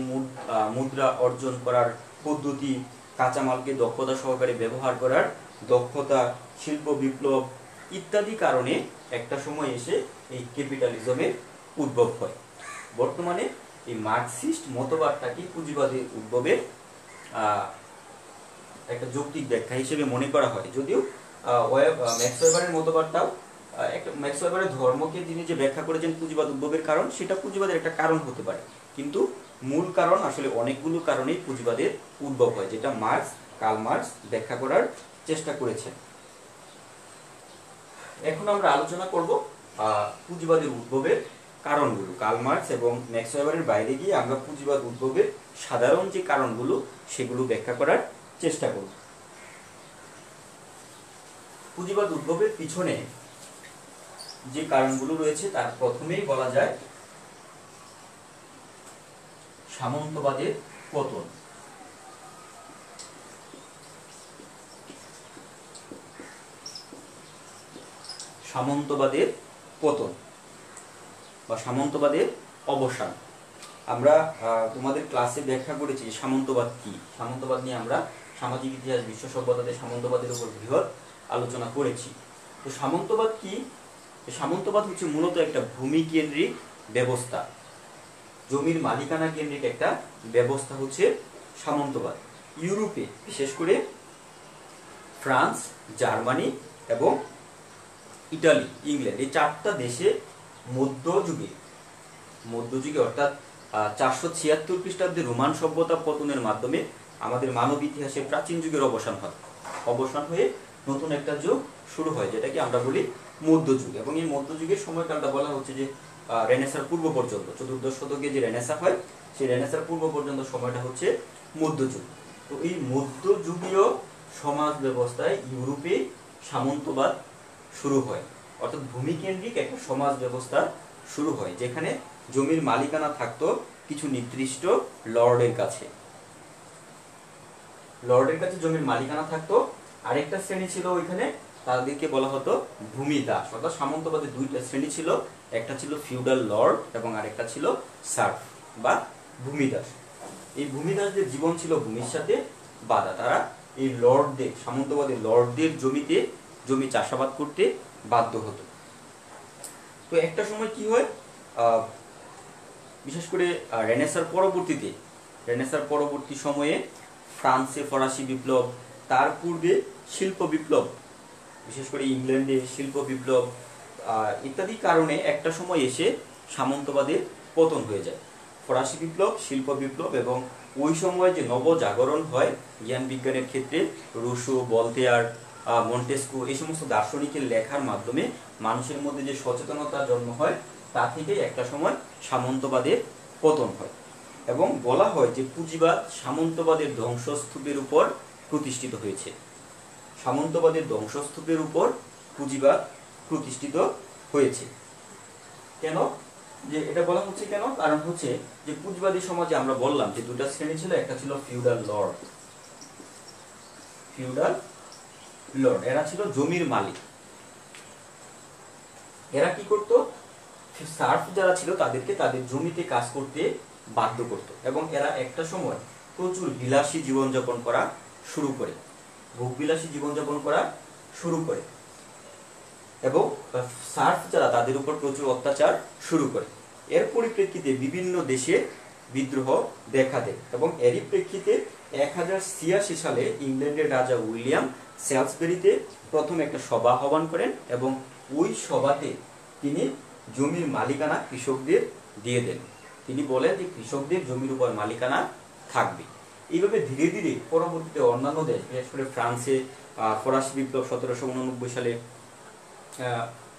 মুদ্রা অর্জন করার পদ্ধতি, কাঁচামালকে দক্ষতা সহকারে ব্যবহার করার দক্ষতা, শিল্প বিপ্লব ইত্যাদি কারণে একটা সময় এসে এই ক্যাপিটালিজমের উদ্ভব হয়। বর্তমানে এই মার্কসিস্ট মতবাদটাকে পুঁজিবাদের উদ্ভবের একটা যৌক্তিক ব্যাখ্যা হিসেবে মনে করা হয়, যদিও ম্যাক্স ওয়েবারের মতবাদটাও ম্যাক্স ওয়েবারের ধর্মকে তিনি যে ব্যাখ্যা করেছেন পুঁজিবাদ উদ্ভবের কারণ, সেটা পুঁজিবাদের একটা কারণ হতে পারে, কিন্তু মূল কারণ আসলে অনেকগুলো কারণেই পুঁজিবাদের উদ্ভব হয়, যেটা কার্ল মার্কস ব্যাখ্যা করার চেষ্টা করেছেন। এখন আমরা আলোচনা করব পুঁজিবাদের উদ্ভবের কারণগুলো। কার্ল মার্কস এবং ম্যাক্স ওয়েবারের বাইরে গিয়ে আমরা পুঁজিবাদ উদ্ভবের সাধারণ যে কারণগুলো সেগুলো ব্যাখ্যা করার চেষ্টা করব। পুঁজিবাদ উদ্ভবের পিছনে যে কারণগুলো রয়েছে তার প্রথমেই বলা যায় সামন্তবাদের পতন। সামন্তবাদের পতন বা সামন্তবাদের অবসান। আমরা তোমাদের ক্লাসে ব্যাখ্যা করেছি সামন্তবাদ কি। সামন্তবাদ নিয়ে আমরা সামাজিক ইতিহাস বিশ্ব সভ্যতাতে সামন্তবাদের উপর বৃহৎ আলোচনা করেছি। তো সামন্তবাদ কি? সামন্তবাদ হচ্ছে মূলত একটা ভূমি কেন্দ্রিক ব্যবস্থা, জমির মালিকানা কেন্দ্রিক একটা ব্যবস্থা হচ্ছে সামন্তবাদ। ইউরোপে বিশেষ করে ফ্রান্স, জার্মানি এবং ইটালি, ইংল্যান্ড, এই 4টা দেশে মধ্যযুগে অর্থাৎ 476 খ্রিস্টাব্দে রোমান সভ্যতা পতনের মাধ্যমে আমাদের মানব ইতিহাসে প্রাচীন যুগের অবসান হয়ে নতুন একটা যুগ শুরু হয়, যেটাকে আমরা বলি মধ্যযুগ। এবং এই মধ্যযুগের সময়কালটা বলা হচ্ছে যে রেনেসার পূর্ব পর্যন্ত, 14 শতকে যে রেনেসা হয় সেই রেনেসার পূর্ব পর্যন্ত সময়টা হচ্ছে মধ্যযুগ। তো এই মধ্যযুগীয় সমাজ ব্যবস্থায় ইউরোপে সামন্তবাদ শুরু হয়, অর্থাৎ ভূমিকেন্দ্রিক একটা সমাজ ব্যবস্থা শুরু হয়, যেখানে জমির মালিকানা থাকতো কিছু নির্দিষ্ট লর্ডের কাছে। জমির মালিকানা থাকতো। আরেকটা শ্রেণী ছিল ওইখানে, তাদেরকে বলা হতো ভূমিদাস। অর্থাৎ সামন্তবাদের 2টা শ্রেণী ছিল, একটা ছিল ফিউডাল লর্ড এবং আরেকটা ছিল সার্ফ বা ভূমিদাস। এই ভূমিদাসদের জীবন ছিল ভূমির সাথে বাঁধা। তারা এই সামন্তবাদের লর্ডদের জমি চাষাবাদ করতে বাধ্য হতো। তো একটা সময় কি হয়, বিশেষ করে রেনেসার পরবর্তী সময়ে ফ্রান্সে ফরাসি বিপ্লব, তার পূর্বে শিল্প বিপ্লব, বিশেষ করে ইংল্যান্ডে শিল্প বিপ্লব ইত্যাদি কারণে একটা সময় এসে সামন্তবাদের পতন হয়ে যায়। ফরাসি বিপ্লব, শিল্প বিপ্লব এবং ওই সময় যে নবজাগরণ হয় জ্ঞান বিজ্ঞানের ক্ষেত্রে, রুশো, ভলতেয়ার, মন্টেস্কু, এই সমস্ত দার্শনিকের লেখার মাধ্যমে মানুষের মধ্যে যে সচেতনতার জন্ম হয়, তা থেকে একটা সময় সামন্তবাদের পতন হয়। এবং বলা হয় যে পুঁজিবাদ সামন্তবাদের ধ্বংসস্তূপের উপর প্রতিষ্ঠিত হয়েছে। সামন্তবাদের ধ্বংসস্তূপের উপর পুঁজিবাদ প্রতিষ্ঠিত হয়েছে। কেন যে এটা বলা হচ্ছে কেন? কারণ হচ্ছে যে পুঁজিবাদী সমাজে আমরা বললাম যে 2টা শ্রেণী ছিল, একটা ছিল ফিউডাল লর্ড, এরা ছিল জমির মালিক। এরা কি করত? সার্ফ যারা ছিল তাদেরকে তাদের জমিতে কাজ করতে বাধ্য করত এবং এরা একটা সময় প্রচুর বিলাসী জীবনযাপন করা শুরু করে, ভোগবিলাসী জীবনযাপন করা শুরু করে এবং সার্ফ যারা তাদের উপর প্রচুর অত্যাচার শুরু করে। এর পরিপ্রেক্ষিতে বিভিন্ন দেশে বিদ্রোহ দেখা দেয় এবং এরই প্রেক্ষিতে 1086 সালে ইংল্যান্ডের রাজা উইলিয়াম সেলসবেরিতে প্রথম একটা সভা আহ্বান করেন এবং ওই সভাতে তিনি জমির মালিকানা কৃষকদের দিয়ে দেন। তিনি বলেন যে কৃষকদের জমির উপর মালিকানা থাকবে। এইভাবে ধীরে ধীরে পরবর্তীতে অন্যান্য দেশ, বিশেষ করে ফ্রান্সে ফরাসি বিপ্লব 1789 সালে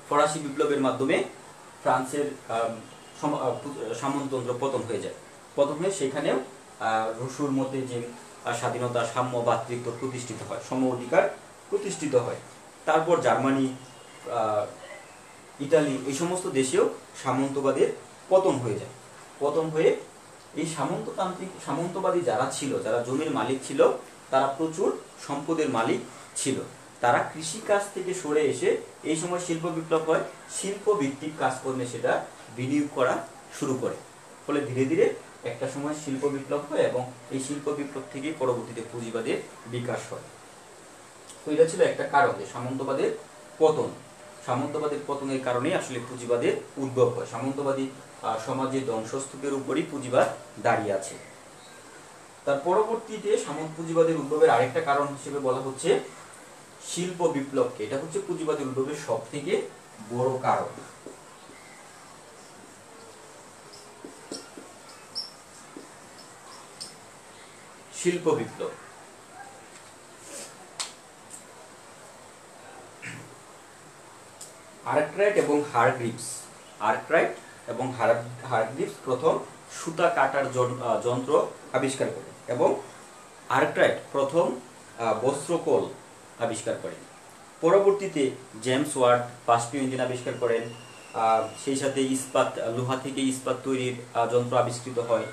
ফরাসি বিপ্লবের মাধ্যমে ফ্রান্সের সামন্ততন্ত্র পতন হয়ে যায়। পতন হয়ে সেখানেও রুশোর মধ্যে যে স্বাধীনতা, সাম্য, ভ্রাতৃত্ব প্রতিষ্ঠিত হয়, সম অধিকার প্রতিষ্ঠিত হয়। তারপর জার্মানি, ইটালি, এই সমস্ত দেশেও সামন্তবাদের পতন হয়ে যায়। পতন হয়ে এই সামন্তবাদী যারা ছিল, যারা জমির মালিক ছিল, তারা প্রচুর সম্পদের মালিক ছিল। তারা কৃষি কাজ থেকে সরে এসে এই সময় শিল্প বিপ্লব হয়, শিল্প ভিত্তিক কাজকর্মে সেটা বিনিয়োগ করা শুরু করে। ফলে ধীরে ধীরে একটা সময় শিল্প বিপ্লব হয় এবং এই শিল্প বিপ্লব থেকে পরবর্তীতে পুঁজিবাদের বিকাশ হয়। তো এটা ছিল একটা কারণ যে সামন্তবাদের পতনের কারণেই আসলে পুঁজিবাদের উদ্ভব হয়। সামন্তবাদী সমাজের ধ্বংসস্তূপের উপরই পুঁজিবাদ দাঁড়িয়ে আছে। তার পরবর্তীতে পুঁজিবাদের উদ্ভবের আরেকটা কারণ হিসেবে বলা হচ্ছে শিল্প বিপ্লবকে। এটা হচ্ছে পুঁজিবাদের উদ্ভবের সব থেকে বড় কারণ। শিল্প বিপ্লব। আর্করাইট এবং হারগ্রিভস প্রথম সুতা কাটার যন্ত্র আবিষ্কার করেন এবং আর্করাইট প্রথম বস্ত্রকল আবিষ্কার করেন। পরবর্তীতে জেমস ওয়াট বাষ্পীয় ইঞ্জিন আবিষ্কার করেন। সেই সাথে লোহা থেকে ইস্পাত তৈরির যন্ত্র আবিষ্কৃত হয়।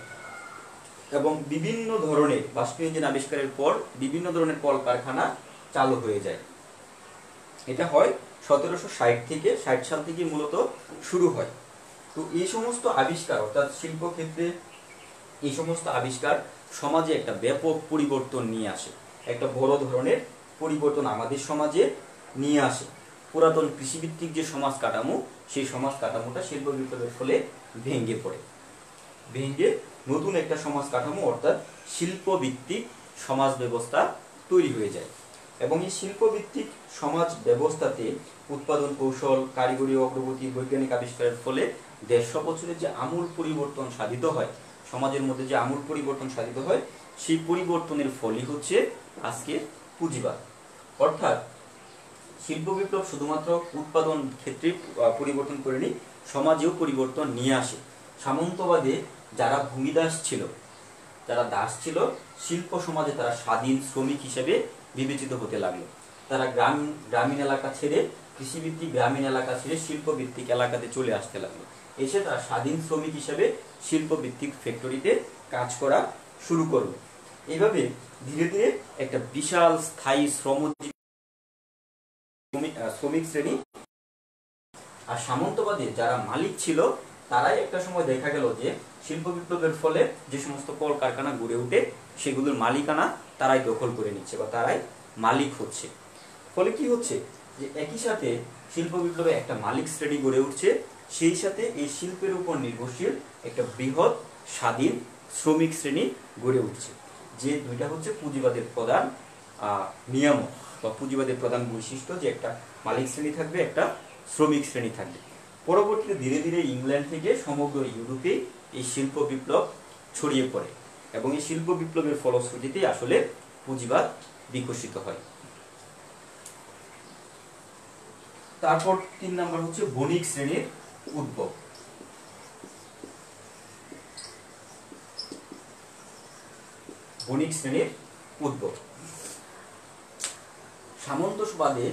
এবং বিভিন্ন ধরনের বাষ্পীয় ইঞ্জিন আবিষ্কারের পর বিভিন্ন ধরনের কলকারখানা চালু হয়ে যায়। এটা হয় 1760 থেকে 60 সাল থেকে মূলত শুরু হয়। তো এই সমস্ত আবিষ্কার অর্থাৎ শিল্পক্ষেত্রে এই সমস্ত আবিষ্কার সমাজে একটা ব্যাপক পরিবর্তন নিয়ে আসে, একটা বড় ধরনের পরিবর্তন আমাদের সমাজে নিয়ে আসে। পুরাতন কৃষিভিত্তিক যে সমাজ কাঠামো, সেই সমাজ কাঠামোটা শিল্প বিপ্লবের ফলে ভেঙে পড়ে, ভেঙে নতুন একটা সমাজ কাঠামো অর্থাৎ শিল্পভিত্তিক সমাজ ব্যবস্থা তৈরি হয়ে যায়। এবং এই শিল্পভিত্তিক সমাজ ব্যবস্থাতে উৎপাদন কৌশল, কারিগরি অগ্রগতি, বৈজ্ঞানিক আবিষ্কারের ফলে 150 বছরের যে আমূল পরিবর্তন সাধিত হয়, সমাজের মধ্যে যে আমূল পরিবর্তন সাধিত হয়, সেই পরিবর্তনের ফলই হচ্ছে আজকের পুঁজিবাদ। অর্থাৎ শিল্প বিপ্লব শুধুমাত্র উৎপাদন ক্ষেত্রে পরিবর্তন করেনি, সমাজেও পরিবর্তন নিয়ে আসে। সামন্তবাদে যারা ভূমিদাস ছিল, যারা দাস ছিল, শিল্প সমাজে তারা স্বাধীন শ্রমিক হিসেবে বিবেচিত হতে লাগলো। তারা গ্রামীণ এলাকা ছেড়ে, কৃষিভিত্তিক গ্রামীণ এলাকা ছেড়ে শিল্পভিত্তিক এলাকাতে চলে আসতে লাগলো। এসে তারা স্বাধীন শ্রমিক হিসেবে শিল্পভিত্তিক ফ্যাক্টরিতে কাজ করা শুরু করলো। এইভাবে ধীরে ধীরে একটা বিশাল স্থায়ী শ্রমিক শ্রেণী আর সামন্তবাদে যারা মালিক ছিল, তারাই একটা সময় দেখা গেল যে শিল্প বিপ্লবের ফলে যে সমস্ত কলকারখানা গড়ে ওঠে, সেগুলোর মালিকানা তারাই দখল করে নিচ্ছে বা তারাই মালিক হচ্ছে। ফলে কি হচ্ছে যে একই সাথে শিল্প বিপ্লবে একটা মালিক শ্রেণী গড়ে উঠছে, সেই সাথে এই শিল্পের উপর নির্ভরশীল একটা বৃহৎ স্বাধীন শ্রমিক শ্রেণী গড়ে উঠছে। যে দুইটা হচ্ছে পুঁজিবাদের প্রধান নিয়ামক বা পুঁজিবাদের প্রধান বৈশিষ্ট্য, যে একটা মালিক শ্রেণী থাকবে, একটা শ্রমিক শ্রেণী থাকবে। পরবর্তীতে ধীরে ধীরে ইংল্যান্ড থেকে সমগ্র ইউরোপে এই শিল্প বিপ্লব ছড়িয়ে পড়ে এবং এই শিল্প বিপ্লবের ফলশ্রুতিতে আসলে পুঁজিবাদ বিকশিত হয়। তারপর 3 নম্বর হচ্ছে বণিক শ্রেণীর উদ্ভব। বণিক শ্রেণীর উদ্ভব সামন্তবাদে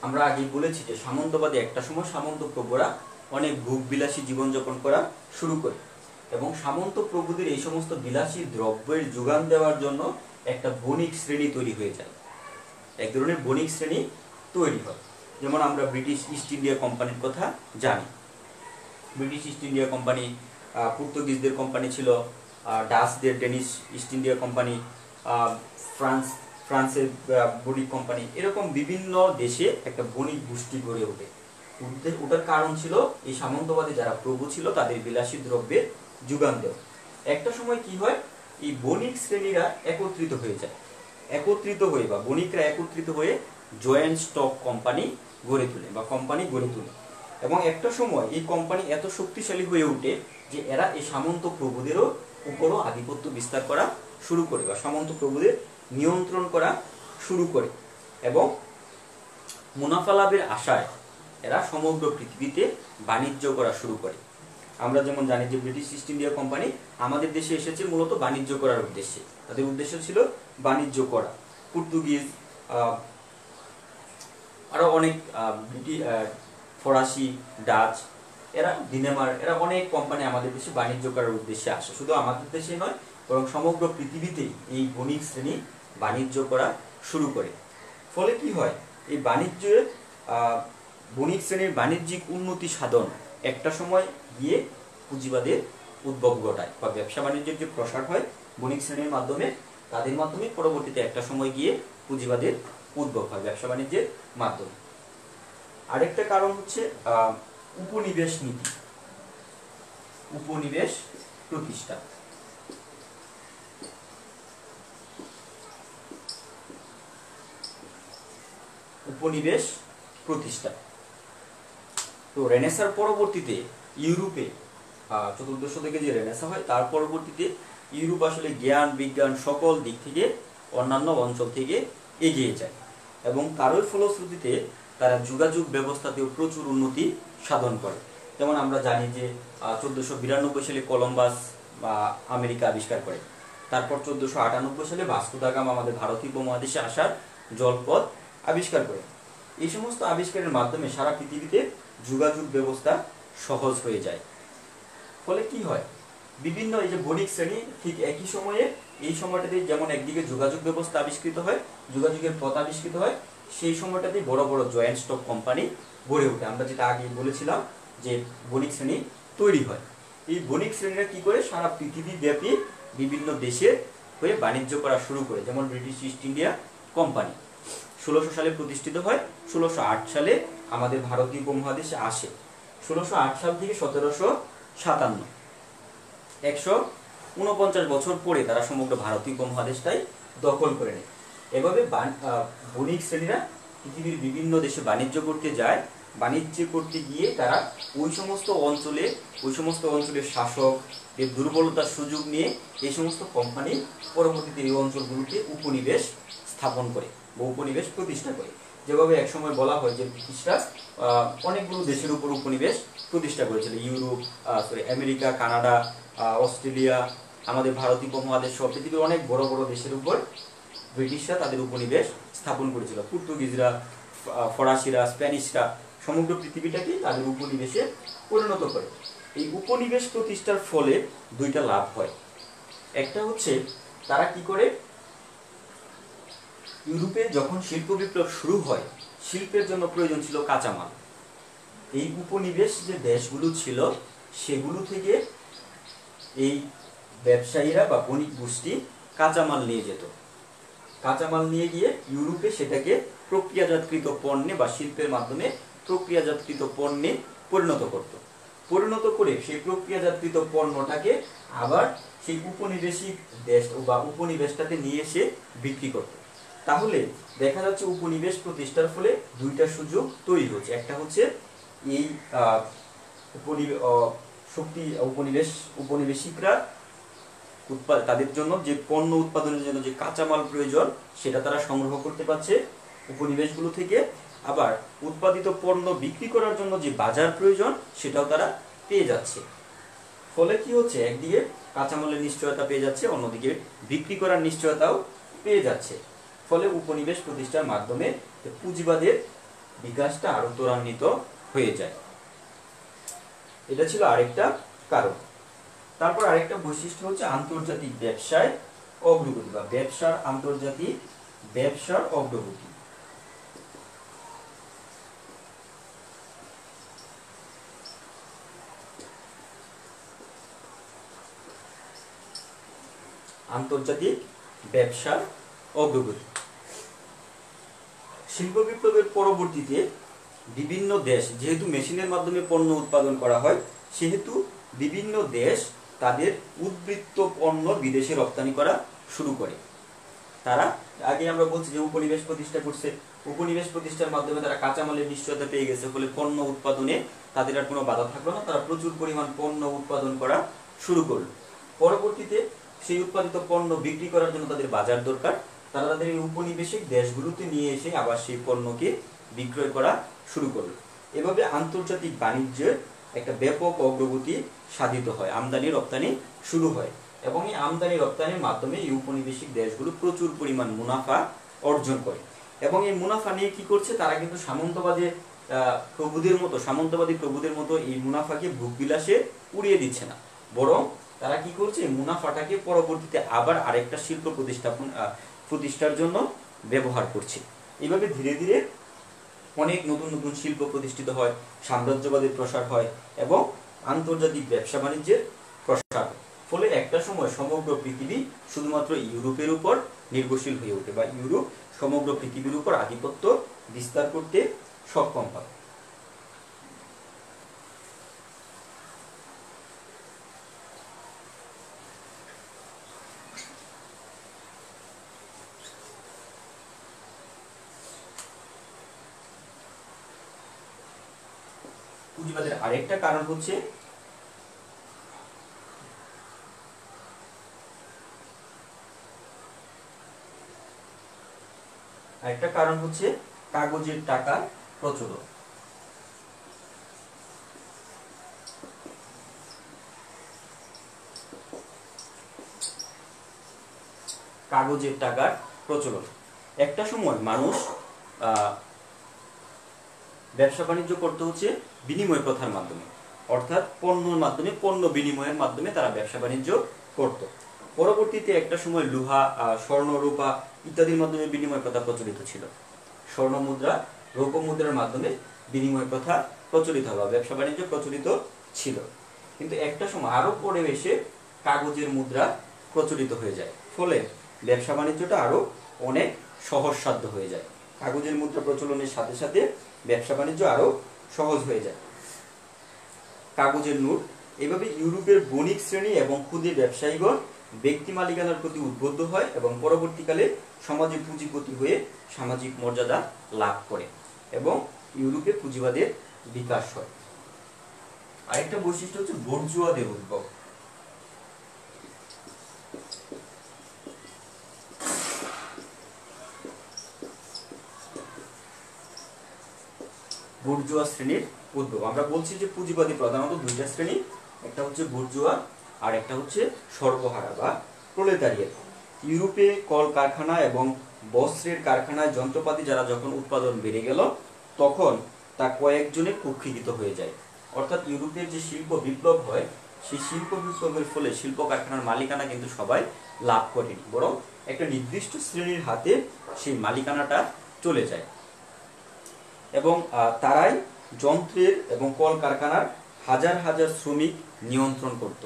আমরা আগে বলেছি যে সামন্তবাদে একটা সময় সামন্ত প্রভুরা অনেক ভোগ বিলাসী জীবনযাপন করা শুরু করে এবং সামন্ত প্রভুদের এই সমস্ত বিলাসী দ্রব্যের যোগান দেওয়ার জন্য একটা বণিক শ্রেণী তৈরি হয়ে যায়, এক ধরনের বণিক শ্রেণী তৈরি হয়। যেমন আমরা ব্রিটিশ ইস্ট ইন্ডিয়া কোম্পানির কথা জানি। ব্রিটিশ ইস্ট ইন্ডিয়া কোম্পানি, পর্তুগিজদের কোম্পানি ছিল, ডাচদের ডেনিশ ইস্ট ইন্ডিয়া কোম্পানি, ফ্রান্সের বণিক কোম্পানি, এরকম বিভিন্ন দেশে একটা বণিক গোষ্ঠী গড়ে ওঠে। ওটার কারণ ছিল এই সামন্তবাদে যারা প্রভু ছিল তাদের বিলাসী দ্রব্যের যোগান দেওয়া। একটা সময় কি হয়, এই বণিক শ্রেণীরা একত্রিত হয়ে যায়, একত্রিত হয়ে বা বণিকরা একত্রিত হয়ে জয়েন্ট স্টক কোম্পানি গড়ে তোলে বা কোম্পানি গড়ে তোলে এবং একটা সময় এই কোম্পানি এত শক্তিশালী হয়ে ওঠে যে এরা এই সামন্ত প্রভুদেরও উপরও আধিপত্য বিস্তার করা শুরু করে বা সামন্ত প্রভুদের নিয়ন্ত্রণ করা শুরু করে এবং মুনাফা লাভের আশায় এরা সমগ্র পৃথিবীতে বাণিজ্য করা শুরু করে। আমরা যেমন জানি যে ব্রিটিশ ইস্ট ইন্ডিয়া কোম্পানি আমাদের দেশে এসেছে মূলত বাণিজ্য করার উদ্দেশ্যে, তাদের উদ্দেশ্য ছিল বাণিজ্য করা। পর্তুগিজ, আরো অনেক ফরাসি, ডাচ, এরা ডেনমার্ক, এরা অনেক কোম্পানি আমাদের দেশে বাণিজ্য করার উদ্দেশ্যে আসে। শুধু আমাদের দেশে নয়, বরং সমগ্র পৃথিবীতেই এই বণিক শ্রেণী বাণিজ্য করা শুরু করে। ফলে কি হয়, এই বাণিজ্যের বণিক শ্রেণীর বাণিজ্যিক উন্নতি সাধন একটা সময় গিয়ে পুঁজিবাদের উদ্ভব ঘটায় বা ব্যবসা বাণিজ্যের যে প্রসার হয় বণিক শ্রেণীর মাধ্যমে, তাদের মাধ্যমে পরবর্তীতে একটা সময় গিয়ে পুঁজিবাদের উদ্ভব হয় ব্যবসা বাণিজ্যের মাধ্যমে। আরেকটা কারণ হচ্ছে উপনিবেশ নীতি, উপনিবেশ প্রতিষ্ঠা। উপনিবেশ প্রতিষ্ঠা। তো রেনেসার পরবর্তীতে ইউরোপে 1400 শতকে যে রেনেসা হয় তার পরবর্তীতে ইউরোপ আসলে জ্ঞান বিজ্ঞান সকল দিক থেকে অন্যান্য অঞ্চল থেকে এগিয়ে যায় এবং তারই ফলশ্রুতিতে তারা যোগাযোগ ব্যবস্থাতেও প্রচুর উন্নতি সাধন করে। যেমন আমরা জানি যে 1492 সালে কলম্বাস বা আমেরিকা আবিষ্কার করে, তারপর 1498 সালে ভাস্কো দা গামা আমাদের ভারতীয় উপমহাদেশে আসার জলপথ আবিষ্কার করে। এই সমস্ত আবিষ্কারের মাধ্যমে সারা পৃথিবীতে যোগাযোগ ব্যবস্থা সহজ হয়ে যায়। ফলে কি হয়, বিভিন্ন এই যে বণিক শ্রেণী ঠিক একই সময়ে এই সময়টাতে যেমন একদিকে যোগাযোগ ব্যবস্থা আবিষ্কৃত হয়, যোগাযোগের পথ আবিষ্কৃত হয়, সেই সময়টাতে বড় বড় জয়েন্ট স্টক কোম্পানি গড়ে ওঠে। আমরা যেটা আগে বলেছিলাম যে বণিক শ্রেণী তৈরি হয়। এই বণিক শ্রেণীরা কি করে সারা পৃথিবী ব্যাপী বিভিন্ন দেশে হয়ে বাণিজ্য করা শুরু করে। যেমন ব্রিটিশ ইস্ট ইন্ডিয়া কোম্পানি 1600 সালে প্রতিষ্ঠিত হয়, 1608 সালে আমাদের ভারতীয় উপমহাদেশে আসে। 1608 সাল থেকে 1757, 149 বছর পরে তারা সমগ্র ভারতীয় উপমহাদেশটাই দখল করে নেয়। এভাবে বণিক শ্রেণীরা পৃথিবীর বিভিন্ন দেশে বাণিজ্য করতে যায়। বাণিজ্য করতে গিয়ে তারা ওই সমস্ত অঞ্চলের শাসকের দুর্বলতার সুযোগ নিয়ে এই সমস্ত কোম্পানি পরবর্তীতে এই অঞ্চলগুলোতে উপনিবেশ স্থাপন করে বা উপনিবেশ প্রতিষ্ঠা করে। যেভাবে একসময় বলা হয় যে ব্রিটিশরা অনেকগুলো দেশের উপর উপনিবেশ প্রতিষ্ঠা করেছিল, আমেরিকা, কানাডা, অস্ট্রেলিয়া, আমাদের ভারতীয় উপমহাদেশ সহ পৃথিবীর অনেক বড় বড় দেশের উপর ব্রিটিশরা তাদের উপনিবেশ স্থাপন করেছিল। পর্তুগিজরা, ফরাসিরা, স্প্যানিশরা সমগ্র পৃথিবীটাকে তাদের উপনিবেশে পরিণত করে। এই উপনিবেশ প্রতিষ্ঠার ফলে দুইটা লাভ হয়। একটা হচ্ছে তারা কি করে, ইউরোপে যখন শিল্প বিপ্লব শুরু হয়, শিল্পের জন্য প্রয়োজন ছিল কাঁচামাল। এই উপনিবেশ যে দেশগুলো ছিল সেগুলো থেকে এই ব্যবসায়ীরা বা বণিক গোষ্ঠী কাঁচামাল নিয়ে যেত। কাঁচামাল নিয়ে গিয়ে ইউরোপে সেটাকে প্রক্রিয়াজাতকৃত পণ্যে বা শিল্পের মাধ্যমে প্রক্রিয়াজাতকৃত পণ্যে পরিণত করে সেই প্রক্রিয়াজাতকৃত পণ্যটাকে আবার সেই উপনিবেশিক দেশ বা উপনিবেশটাতে নিয়ে এসে বিক্রি করত। তাহলে দেখা যাচ্ছে উপনিবেশ প্রতিষ্ঠার ফলে দুইটা সুযোগ তৈরি হচ্ছে। একটা হচ্ছে এই উপনিবেশিকরা তাদের জন্য যে পণ্য উৎপাদনের জন্য যে কাঁচামাল প্রয়োজন সেটা তারা সংগ্রহ করতে পারছে উপনিবেশগুলো থেকে। আবার উৎপাদিত পণ্য বিক্রি করার জন্য যে বাজার প্রয়োজন সেটাও তারা পেয়ে যাচ্ছে। ফলে কি হচ্ছে, একদিকে কাঁচামালের নিশ্চয়তা পেয়ে যাচ্ছে, অন্যদিকে বিক্রি করার নিশ্চয়তাও পেয়ে যাচ্ছে। ফলে উপনিবেশ প্রতিষ্ঠার মাধ্যমে পুঁজিবাদের বিকাশটা আরো ত্বরান্বিত হয়ে যায়। এটা ছিল আরেকটা কারণ। তারপর আরেকটা বৈশিষ্ট্য হচ্ছে আন্তর্জাতিক ব্যবসায় অগ্রগতি বা ব্যবসার অগ্রগতি। আন্তর্জাতিক ব্যবসার অগ্রগতি। শিল্প বিপ্লবের পরবর্তীতে বিভিন্ন দেশ, যেহেতু মেশিনের মাধ্যমে পণ্য উৎপাদন করা হয়, সেহেতু বিভিন্ন দেশ তাদের উদ্বৃত্ত পণ্য বিদেশে রপ্তানি করা শুরু করে। তারা আগে আমরা বলছি যে উপনিবেশ প্রতিষ্ঠা করছে, উপনিবেশ প্রতিষ্ঠার মাধ্যমে তারা কাঁচামালের নিশ্চয়তা পেয়ে গেছে, ফলে পণ্য উৎপাদনে তাদের আর কোনো বাধা থাকলো না, তারা প্রচুর পরিমাণ পণ্য উৎপাদন করা শুরু করলো। পরবর্তীতে সেই উৎপাদিত পণ্য বিক্রি করার জন্য তাদের বাজার দরকার, তারা তাদের এই উপনিবেশিক দেশগুলোতে নিয়ে এসে আবার সেই পণ্যকে বিক্রয় করা শুরু করলো। এভাবে আন্তর্জাতিক বাণিজ্যের একটা ব্যাপক অগ্রগতি সাধিত হয়, আমদানি রপ্তানি শুরু হয়, এবং এই আমদানি রপ্তানির মাধ্যমে এই উপনিবেশিক দেশগুলো প্রচুর পরিমাণ মুনাফা অর্জন করে। এবং এই মুনাফা নিয়ে কি করছে, তারা কিন্তু সামন্তবাদী প্রভুদের মতো এই মুনাফাকে ভোগবিলাসে উড়িয়ে দিচ্ছে না, বরং তারা কি করছে, মুনাফাটাকে পরবর্তীতে আবার আরেকটা শিল্প প্রতিষ্ঠার জন্য ব্যবহার করছে। এইভাবে ধীরে ধীরে অনেক নতুন নতুন শিল্প প্রতিষ্ঠিত হয়, সাম্রাজ্যবাদের প্রসার হয় এবং আন্তর্জাতিক ব্যবসা বাণিজ্যের প্রসার হয়। ফলে একটা সময় সমগ্র পৃথিবী শুধুমাত্র ইউরোপের উপর নির্ভরশীল হয়ে ওঠে বা ইউরোপ সমগ্র পৃথিবীর উপর আধিপত্য বিস্তার করতে সক্ষম হয়। পুঁজিবাদের আরেকটা কারণ হচ্ছে কাগজের টাকার প্রচলন। কাগজের টাকার প্রচলন। একটা সময় মানুষ ব্যবসা বাণিজ্য করতে হচ্ছে বিনিময় প্রথার মাধ্যমে। অর্থাৎ পণ্যের মাধ্যমে, পণ্য বিনিময়ের মাধ্যমে তারা ব্যবসা বাণিজ্য করত। পরবর্তীতে একটা সময় লোহা, স্বর্ণ, রূপা ইত্যাদির মাধ্যমে বিনিময় প্রথা প্রচলিত ছিল। স্বর্ণ মুদ্রা, রৌপ্য মুদ্রার মাধ্যমে বিনিময় প্রথা প্রচলিত হওয়া, ব্যবসা বাণিজ্য প্রচলিত ছিল। কিন্তু একটা সময় আরো পরে এসে কাগজের মুদ্রা প্রচলিত হয়ে যায়, ফলে ব্যবসা বাণিজ্যটা আরো অনেক সহজসাধ্য হয়ে যায়। কাগজের মুদ্রা প্রচলনের সাথে সাথে ব্যবসা বাণিজ্য আরো সহজ হয়ে যায়। কাগজের নোট, এভাবে ইউরোপের বণিক শ্রেণী এবং ক্ষুদ্র ব্যবসায়ীগণ ব্যক্তি মালিকানার প্রতি উদ্বুদ্ধ হয় এবং পরবর্তীকালে সমাজে পুঁজিপতি হয়ে সামাজিক মর্যাদা লাভ করে এবং ইউরোপে পুঁজিবাদের বিকাশ হয়। আরেকটা বৈশিষ্ট্য হচ্ছে বুর্জোয়াদের উদ্ভব। বুর্জোয়া শ্রেণীর উদ্ভব। আমরা বলছি যে পুঁজিবাদী প্রধানত দুইটা শ্রেণী, একটা হচ্ছে বুর্জোয়া আর একটা হচ্ছে সর্বহারা বা প্রলেতারিয়েট। ইউরোপে কল কারখানা এবং বস্ত্রের কারখানায় যন্ত্রপাতি যারা যখন উৎপাদন বেড়ে গেল, তখন তা কয়েকজনে কুক্ষিগত হয়ে যায়। অর্থাৎ ইউরোপের যে শিল্প বিপ্লব হয়, সেই শিল্প বিপ্লবের ফলে শিল্প কারখানার মালিকানা কিন্তু সবাই লাভ করেনি, বরং একটা নির্দিষ্ট শ্রেণীর হাতে সেই মালিকানাটা চলে যায় এবং তারাই যন্ত্রের এবং কল কারখানার হাজার হাজার শ্রমিক নিয়ন্ত্রণ করত।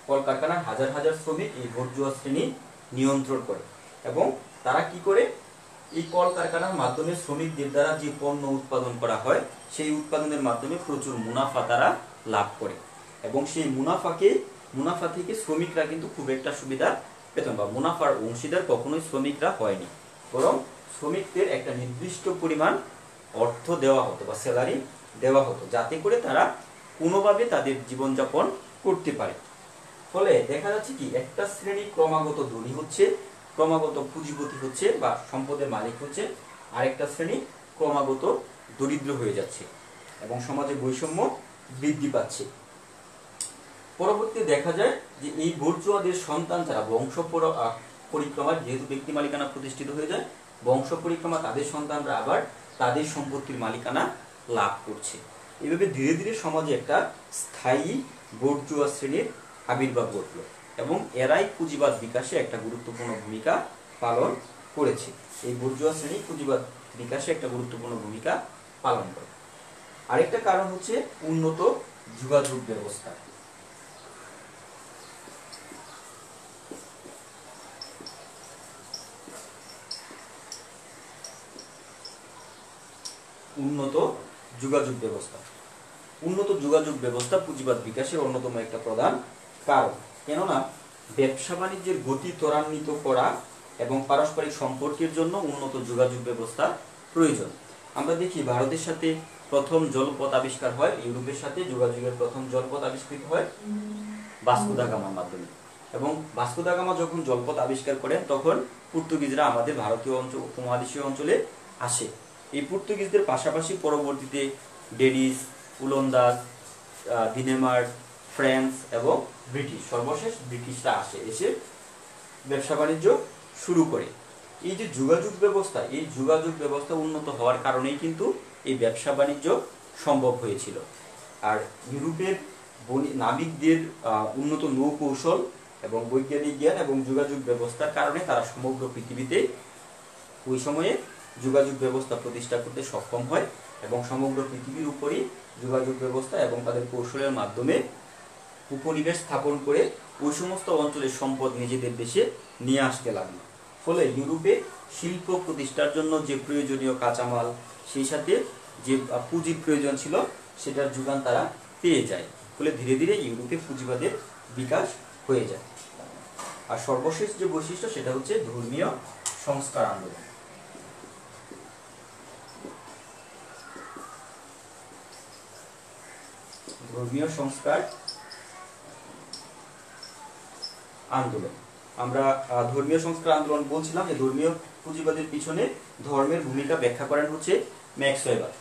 কলকারখানার হাজার হাজার শ্রমিক এই বুর্জোয়া শ্রেণী নিয়ন্ত্রণ করে এবং তারা কি করে, এই কলকারখানার মাধ্যমে শ্রমিকদের দ্বারা যে পণ্য উৎপাদন করা হয়, সেই উৎপাদনের মাধ্যমে প্রচুর মুনাফা তারা লাভ করে এবং সেই মুনাফা থেকে শ্রমিকরা কিন্তু খুব একটা সুবিধা পেতেন, বা মুনাফার অংশীদার কখনোই শ্রমিকরা হয়নি, বরং শ্রমিকদের একটা নির্দিষ্ট পরিমাণ অর্থ দেওয়া হতো বা স্যালারি দেওয়া হতো, যাতে করে তারা কোনোভাবে তাদের জীবনযাপন করতে পারে। ফলে দেখা যাচ্ছে কি, একটা শ্রেণী ক্রমাগত ধনী হচ্ছে, ক্রমাগত পুঁজিপতি হচ্ছে বা সম্পদের মালিক হচ্ছে, আরেকটা শ্রেণী ক্রমাগত দরিদ্র হয়ে যাচ্ছে এবং সমাজে বৈষম্য বৃদ্ধি পাচ্ছে। পরবর্তীতে দেখা যায় যে এই বুর্জোয়াদের সন্তান যারা বংশ পরিক্রমা, যেহেতু ব্যক্তি মালিকানা প্রতিষ্ঠিত হয়ে যায়, বংশ পরিক্রমা তাদের সন্তানরা আবার তাদের সম্পত্তির মালিকানা লাভ করছে। এভাবে ধীরে ধীরে সমাজে একটা স্থায়ী বুর্জোয়া শ্রেণীর আবির্ভাব ঘটল এবং এরাই পুঁজিবাদ বিকাশে একটা গুরুত্বপূর্ণ ভূমিকা পালন করেছে। এই বুর্জোয়া শ্রেণী পুঁজিবাদ বিকাশে একটা গুরুত্বপূর্ণ ভূমিকা পালন করে। আরেকটা কারণ হচ্ছে উন্নত যোগাযোগ ব্যবস্থা। উন্নত যোগাযোগ ব্যবস্থা, উন্নত যোগাযোগ ব্যবস্থা পুঁজিবাদ বিকাশের অন্যতম একটা প্রধান কারণ। কেননা ব্যবসা বাণিজ্যের গতি ত্বরান্বিত করা এবং পারস্পরিক সম্পর্কের জন্য উন্নত যোগাযোগ ব্যবস্থা প্রয়োজন। আমরা দেখি ভারতের সাথে প্রথম জলপথ আবিষ্কার হয়, ইউরোপের সাথে যোগাযোগের প্রথম জলপথ আবিষ্কৃত হয় ভাস্কো দা গামার মাধ্যমে। এবং ভাস্কো দা গামা যখন জলপথ আবিষ্কার করেন, তখন পর্তুগিজরা আমাদের ভারতীয় উপমহাদেশীয় অঞ্চলে আসে। এই পর্তুগিজদের পাশাপাশি পরবর্তীতে ডেনিশ, ওলন্দাজ, ডেনমার্ক, ফ্রান্স এবং ব্রিটিশ, সর্বশেষ ব্রিটিশরা আসে, এসে ব্যবসা বাণিজ্য শুরু করে। এই যে যোগাযোগ ব্যবস্থা, এই যোগাযোগ ব্যবস্থা উন্নত হওয়ার কারণেই কিন্তু এই ব্যবসা বাণিজ্য সম্ভব হয়েছিল। আর ইউরোপের নাবিকদের উন্নত নৌকৌশল এবং বৈজ্ঞানিক জ্ঞান এবং যোগাযোগ ব্যবস্থার কারণে তারা সমগ্র পৃথিবীতে ওই সময়ে যোগাযোগ ব্যবস্থা প্রতিষ্ঠা করতে সক্ষম হয় এবং সমগ্র পৃথিবীর উপরই যোগাযোগ ব্যবস্থা এবং তাদের কৌশলের মাধ্যমে উপনিবেশ স্থাপন করে ওই সমস্ত অঞ্চলের সম্পদ নিজেদের দেশে নিয়ে আসতে লাগলো। ফলে ইউরোপে শিল্প প্রতিষ্ঠার জন্য যে প্রয়োজনীয় কাঁচামাল, সেই সাথে যে পুঁজির প্রয়োজন ছিল, সেটার যোগান তারা পেয়ে যায়। ফলে ধীরে ধীরে ইউরোপে পুঁজিবাদের বিকাশ হয়ে যায়। আর সর্বশেষ যে বৈশিষ্ট্য, সেটা হচ্ছে ধর্মীয় সংস্কার আন্দোলন। ধর্মীয় সংস্কার আন্দোলন, আমরা ধর্মীয় সংস্কার আন্দোলন বলছিলাম যে ধর্মীয় পুঁজিবাদের পিছনে ধর্মের ভূমিকা ব্যাখ্যা করেন হচ্ছে ম্যাক্স ওয়েবার।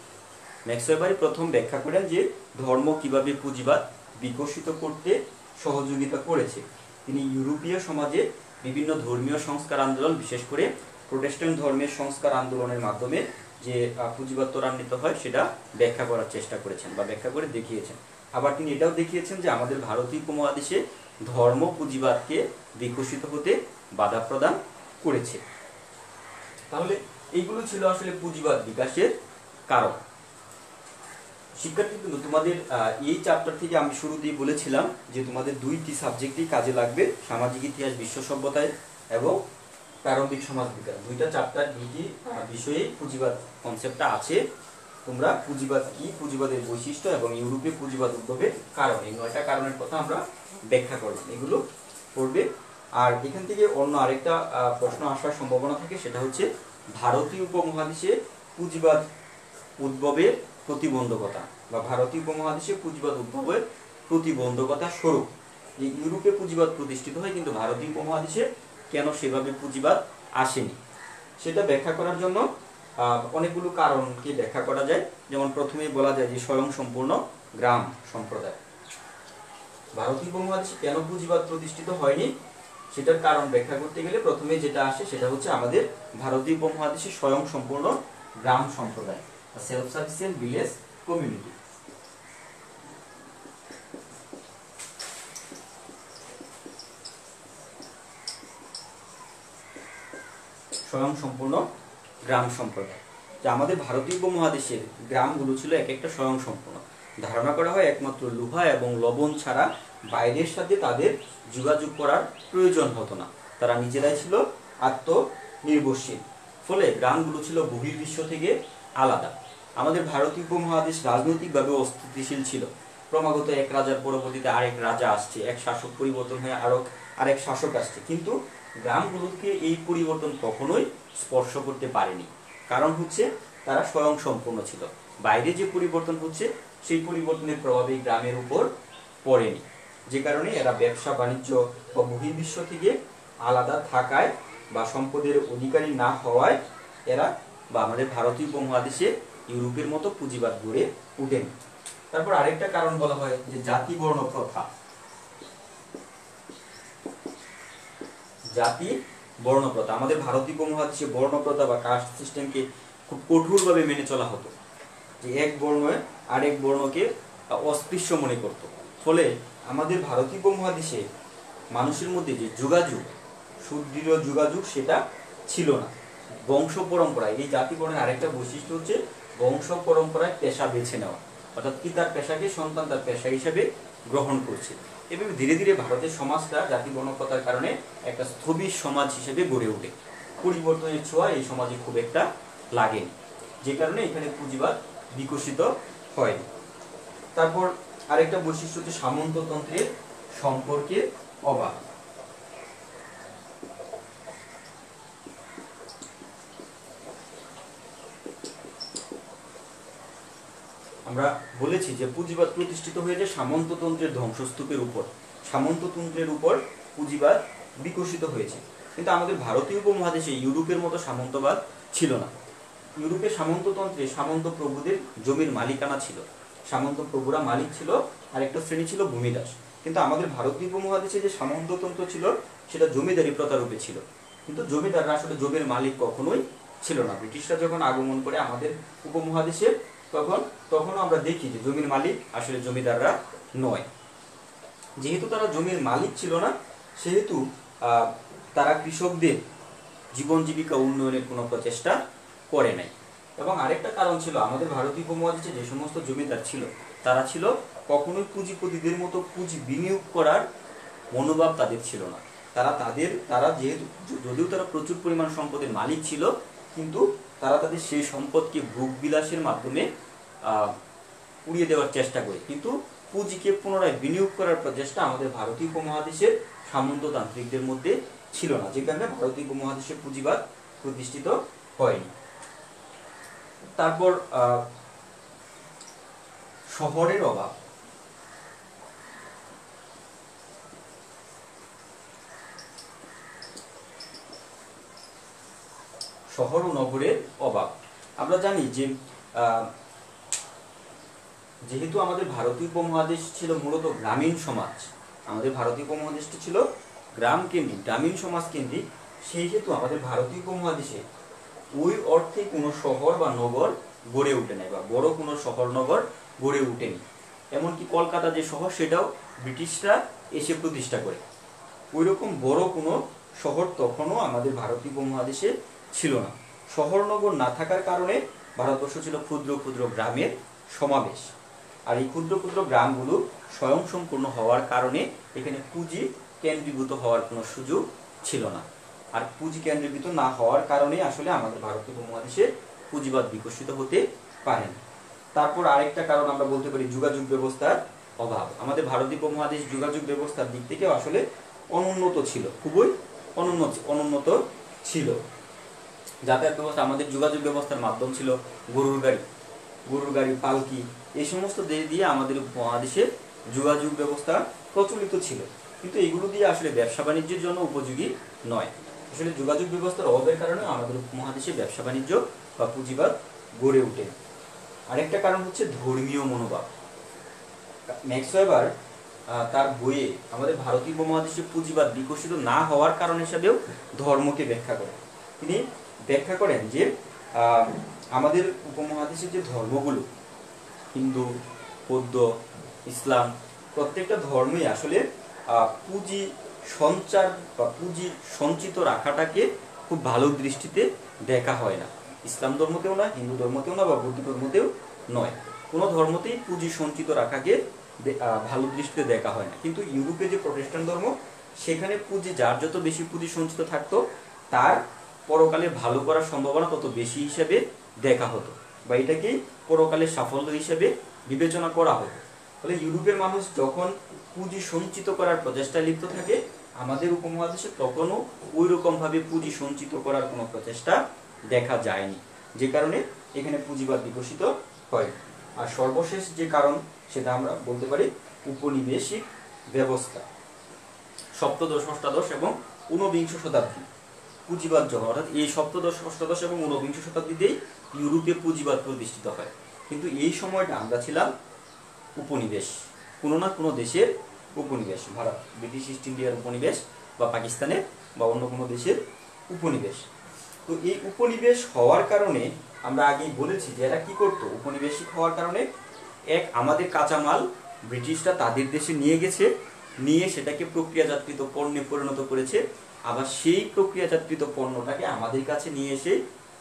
ম্যাক্স ওয়েবারই প্রথম ব্যাখ্যা করেন যে ধর্ম কিভাবে পুঁজিবাদ বিকশিত করতে সহযোগিতা করেছে। তিনি ইউরোপীয় সমাজে বিভিন্ন ধর্মীয় সংস্কার আন্দোলন, বিশেষ করে প্রোটেস্ট্যান্ট ধর্মের সংস্কার আন্দোলনের মাধ্যমে যে পুঁজিবাদ ত্বরান্বিত হয়, সেটা ব্যাখ্যা করার চেষ্টা করেছেন বা ব্যাখ্যা করে দেখিয়েছেন। আবার তিনি এটাও দেখিয়েছেন যে আমাদের ভারতীয় উপমহাদেশে ধর্ম পুঁজিবাদকে বিকশিত হতে বাধা প্রদান করেছে। তাহলে এইগুলো ছিল আসলে পুঁজিবাদ বিকাশের কারণ। শিক্ষার্থী কিন্তু তোমাদের এই চ্যাপ্টার থেকে আমি শুরু দিয়ে বলেছিলাম যে তোমাদের দুইটি সাবজেক্টই কাজে লাগবে, সামাজিক ইতিহাস বিশ্ব সভ্যতায় এবং প্রারম্ভিক সমাজ বিজ্ঞান। দুইটা চ্যাপ্টার দুইটি বিষয়ে পুঁজিবাদ কনসেপ্টটা আছে। তোমরা পুঁজিবাদ কি, পুঁজিবাদের বৈশিষ্ট্য এবং ইউরোপে পুঁজিবাদ উদ্ভবের কারণ, এই 9টা কারণের কথা আমরা ব্যাখ্যা করব, এগুলো পড়বে। আর এখান থেকে অন্য আরেকটা প্রশ্ন আসার সম্ভাবনা থাকে, সেটা হচ্ছে ভারতীয় উপমহাদেশে পুঁজিবাদ উদ্ভবের প্রতিবন্ধকতা বা ভারতীয় উপমহাদেশে পুঁজিবাদ উদ্ভবের প্রতিবন্ধকতা স্বরূপ। যে ইউরোপে পুঁজিবাদ প্রতিষ্ঠিত হয় কিন্তু ভারতীয় উপমহাদেশে কেন সেভাবে পুঁজিবাদ আসেনি, সেটা ব্যাখ্যা করার জন্য অনেকগুলো কারণকে ব্যাখ্যা করা যায়। যেমন প্রথমেই বলা যায় যে স্বয়ংসম্পূর্ণ গ্রাম সম্প্রদায়। ভারতীয় উপমহাদেশে কেন পুঁজিবাদ প্রতিষ্ঠিত হয়নি সেটার কারণ ব্যাখ্যা করতে গেলে প্রথমে যেটা আসে সেটা হচ্ছে আমাদের ভারতীয় উপমহাদেশে স্বয়ংসম্পূর্ণ গ্রাম সম্প্রদায়, সেলফ সাফিসিয়েন্ট ভিলেজ কমিউনিটি। স্বয়ংসম্পূর্ণ গ্রাম সম্প্রদায়, যে আমাদের ভারতীয় উপমহাদেশের গ্রামগুলো ছিল এক একটা স্বয়ংসম্পূর্ণ। ধারণা করা হয় একমাত্র লোহা এবং লবণ ছাড়া বাইরের সাথে তাদের যোগাযোগ করার প্রয়োজন হতো না, তারা নিজেরাই ছিল আত্মনির্ভরশীল। ফলে গ্রামগুলো ছিল বহির্বিশ্ব থেকে আলাদা। আমাদের ভারতীয় উপমহাদেশ রাজনৈতিকভাবে অস্থিতিশীল ছিল। ক্রমাগত এক রাজার পরবর্তীতে আরেক রাজা আসছে, এক শাসক পরিবর্তন হয়ে আরেক শাসক আসছে, কিন্তু গ্রামগুলোকে এই পরিবর্তন কখনোই স্পর্শ করতে পারেনি। কারণ হচ্ছে তারা স্বয়ংসম্পূর্ণ ছিল। বাইরে যে পরিবর্তন হচ্ছে সেই পরিবর্তনের প্রভাবে গ্রামের উপর পড়েনি, যে কারণে এরা ব্যবসা বাণিজ্য বা বহির্বিশ্ব থেকে আলাদা থাকায় বা সম্পদের অধিকারী না হওয়ায় এরা বা আমাদের ভারতীয় উপমহাদেশে ইউরোপের মতো পুঁজিবাদ গড়ে উঠেনি। তারপর আরেকটা কারণ বলা হয় যে জাতি বর্ণ প্রথা। জাতি বর্ণ প্রথা, আমাদের ভারতীয় উপমহাদেশে বর্ণ প্রথা বা কাস্ট সিস্টেমকে খুব কঠোরভাবে মেনে চলা হতো, যে এক বর্ণ আরেক বর্ণকে অস্পৃশ্য মনে করত। ফলে আমাদের ভারতীয় উপমহাদেশে মানুষের মধ্যে যে যোগাযোগ, সুদৃঢ় যোগাযোগ সেটা ছিল না। বংশ পরম্পরায়, এই জাতি বর্ণের আরেকটা বৈশিষ্ট্য হচ্ছে বংশ পরম্পরায় পেশা বেছে নেওয়া, অর্থাৎ পিতার পেশাকে সন্তান তার পেশা হিসেবে গ্রহণ করছে। এভাবে ধীরে ধীরে ভারতের সমাজটা জাতি বর্ণপ্রথার কারণে একটা স্থবির সমাজ হিসেবে গড়ে ওঠে। পরিবর্তনের ছোঁয়া এই সমাজে খুব একটা লাগেনি, যে কারণে এখানে পুঁজিবাদ বিকশিত হয়নি। তারপর আরেকটা বৈশিষ্ট্য হচ্ছে সামন্ততন্ত্রের সম্পর্কের অভাব। আমরা বলেছি যে পুঁজিবাদ প্রতিষ্ঠিত হয়েছে সামন্ততন্ত্রের ধ্বংসস্তূপের উপর। সামন্ততন্ত্রের উপর পুঁজিবাদ বিকশিত হয়েছে, কিন্তু আমাদের ভারতীয় উপমহাদেশে ইউরোপের মতো সামন্তবাদ ছিল না। ইউরোপের সামন্ততন্ত্রে সামন্ত প্রভুদের জমির মালিকানা ছিল, সামন্ত প্রভুরা মালিক ছিল, আর একটা শ্রেণী ছিল ভূমিদাস। কিন্তু আমাদের ভারতীয় উপমহাদেশে যে সামন্ততন্ত্র ছিল সেটা জমিদারি প্রথারূপে ছিল, কিন্তু জমিদাররা আসলে জমির মালিক কখনোই ছিল না। ব্রিটিশরা যখন আগমন করে আমাদের উপমহাদেশে তখন আমরা দেখি যে জমির মালিক আসলে জমিদাররা নয়। যেহেতু তারা জমির মালিক ছিল না, সেহেতু তারা কৃষকদের জীবন জীবিকা উন্নয়নের কোনো প্রচেষ্টা করে নাই। এবং আরেকটা কারণ ছিল, আমাদের ভারতীয় উপমহাদেশে যে সমস্ত জমিদার ছিল তারা ছিল কখনোই পুঁজিপতিদের মতো পুঁজি বিনিয়োগ করার মনোভাব তাদের ছিল না। তারা যেহেতু যদিও তারা প্রচুর পরিমাণ সম্পদের মালিক ছিল, কিন্তু তারা তাদের সেই সম্পদকে ভোগ বিলাসের মাধ্যমে উড়িয়ে দেওয়ার চেষ্টা করে, কিন্তু পুঁজিকে পুনরায় বিনিয়োগ করার প্রচেষ্টা আমাদের ভারতীয় উপমহাদেশের সামন্ততান্ত্রিকদের মধ্যে ছিল না, যে কারণে ভারতীয় উপমহাদেশে পুঁজিবাদ প্রতিষ্ঠিত হয়নি। তারপর শহরের অভাব। শহর ও নগরের অভাব। আমরা জানি যে যেহেতু আমাদের ভারতীয় উপমহাদেশ ছিল মূলত গ্রামীণ সমাজ, আমাদের ভারতীয় উপমহাদেশটি ছিল গ্রাম কেন্দ্রিক, গ্রামীণ সমাজ কেন্দ্রিক, সেই হেতু আমাদের ভারতীয় উপমহাদেশে ওই অর্থে কোনো শহর বা নগর গড়ে ওঠে নাই, বা বড় কোনো শহর নগর গড়ে ওঠেনি। এমনকি কলকাতা যে শহর সেটাও ব্রিটিশরা এসে প্রতিষ্ঠা করে। ওইরকম বড় কোনো শহর তখনও আমাদের ভারতীয় উপমহাদেশে ছিল না। শহর নগর না থাকার কারণে ভারতবর্ষ ছিল ক্ষুদ্র ক্ষুদ্র গ্রামের সমাবেশ। আর এই ক্ষুদ্র ক্ষুদ্র গ্রামগুলো স্বয়ংসম্পূর্ণ হওয়ার কারণে এখানে পুঁজি কেন্দ্রীভূত হওয়ার কোনো সুযোগ ছিল না। আর পুঁজি কেন্দ্রীভূত না হওয়ার কারণে আসলে আমাদের ভারতীয় উপমহাদেশে পুঁজিবাদ বিকশিত হতে পারে না। তারপর আরেকটা কারণ আমরা বলতে পারি যোগাযোগ ব্যবস্থার অভাব। আমাদের ভারতীয় উপমহাদেশ যোগাযোগ ব্যবস্থার দিক থেকে আসলে অনুন্নত ছিল, খুবই অনুন্নত ছিল। যাতায়াত ব্যবস্থা, আমাদের যোগাযোগ ব্যবস্থার মাধ্যম ছিল গরুর গাড়ি, পালকি, এই সমস্ত দিয়ে আমাদের উপমহাদেশে যোগাযোগ ব্যবস্থা প্রচলিত ছিল। কিন্তু এগুলো দিয়ে আসলে ব্যবসা বাণিজ্যের জন্য উপযোগী নয়। আসলে যোগাযোগ ব্যবস্থার অভাবের কারণে আমাদের উপমহাদেশে ব্যবসা বাণিজ্য বা পুঁজিবাদ গড়ে ওঠে। আরেকটা কারণ হচ্ছে ধর্মীয় মনোভাব। ম্যাক্স ওয়েবার তার বইয়ে আমাদের ভারতীয় উপমহাদেশে পুঁজিবাদ বিকশিত না হওয়ার কারণ হিসাবেও ধর্মকে ব্যাখ্যা করেন। তিনি ব্যাখ্যা করেন যে আমাদের উপমহাদেশের যে ধর্মগুলো, হিন্দু, বৌদ্ধ, ইসলাম, প্রত্যেকটা ধর্মই আসলে পুঁজি সঞ্চার বা পুঁজি সঞ্চিত রাখাটাকে খুব ভালো দৃষ্টিতে দেখা হয় না। ইসলাম ধর্মতেও না, হিন্দু ধর্মতেও না, বা বৌদ্ধ ধর্মতেও নয়, কোনো ধর্মতেই পুঁজি সঞ্চিত রাখাকে ভালো দৃষ্টিতে দেখা হয় না। কিন্তু ইউরোপে যে প্রটেস্ট্যান্ট ধর্ম, সেখানে পুঁজি, যার যত বেশি পুঁজি সঞ্চিত থাকতো তার পরকালে ভালো করার সম্ভাবনা তত বেশি হিসেবে দেখা হতো, বা এটাকে পরকালের সাফল্য হিসেবে বিবেচনা করা হতো। ফলে ইউরোপের মানুষ যখন পুঁজি সঞ্চিত করার প্রচেষ্টায় লিপ্ত থাকে, আমাদের উপমহাদেশে তখনও ওই রকম ভাবে পুঁজি সঞ্চিত করার কোনো প্রচেষ্টা দেখা যায়নি, যে কারণে এখানে পুঁজিবাদ বিকশিত হয়। আর সর্বশেষ যে কারণ সেটা আমরা বলতে পারি উপনিবেশিক ব্যবস্থা। সপ্তদশ, অষ্টাদশ এবং ঊনবিংশ শতাব্দী পুঁজিবাদ যখন, অর্থাৎ এই সপ্তদশ, অষ্টাদশ এবং ঊনবিংশ শতাব্দীতেই ইউরোপে পুঁজিবাদ প্রতিষ্ঠিত হয়। কিন্তু এই সময়টা আমরা ছিলাম উপনিবেশ, কোনো না কোনো দেশের উপনিবেশ। ভারত, ব্রিটিশ ইস্ট ইন্ডিয়ার উপনিবেশ, বা পাকিস্তানের বা অন্য কোনো দেশের উপনিবেশ। তো এই উপনিবেশ হওয়ার কারণে আমরা আগেই বলেছি যে এরা কি করতো, উপনিবেশিক হওয়ার কারণে আমাদের কাঁচামাল ব্রিটিশরা তাদের দেশে নিয়ে গেছে, নিয়ে সেটাকে প্রক্রিয়াজাতকৃত পণ্যে পরিণত করেছে, আবার সেই প্রক্রিয়াজাতকৃত পণ্যটাকে আমাদের কাছে নিয়ে এসে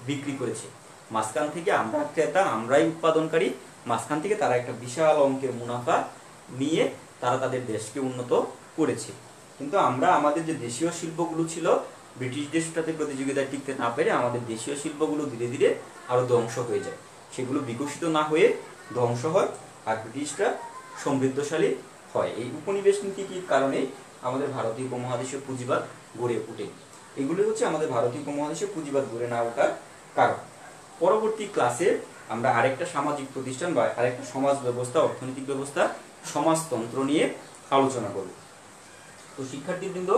বিক্রি করেছে। মাঝখান থেকে আমরা ক্রেতা, আমরাই উৎপাদনকারী, মাঝখান থেকে তারা একটা বিশাল অঙ্কের মুনাফা নিয়ে তারা তাদের দেশকে উন্নত করেছে। কিন্তু আমরা আমাদের যে দেশীয় শিল্পগুলো ছিল, ব্রিটিশদের সাথে প্রতিযোগিতায় টিকতে না পেরে আমাদের দেশীয় শিল্পগুলো ধীরে ধীরে আরো ধ্বংস হয়ে যায়। সেগুলো বিকশিত না হয়ে ধ্বংস হয়, আর ব্রিটিশরা সমৃদ্ধশালী হয়। এই উপনিবেশ নীতির কারণে আমাদের ভারতীয় উপমহাদেশীয় পুঁজিবাদ গড়ে ওঠে। এগুলি হচ্ছে আমাদের ভারতীয় উপমহাদেশীয় পুঁজিবাদ গড়ে না ওঠার কারণ। পরবর্তী ক্লাসে আমরা আরেকটা সামাজিক প্রতিষ্ঠান বা আরেকটা সমাজ ব্যবস্থা, অর্থনৈতিক ব্যবস্থা, সমাজতন্ত্র নিয়ে আলোচনা করব। তো শিক্ষার্থীবৃন্দ,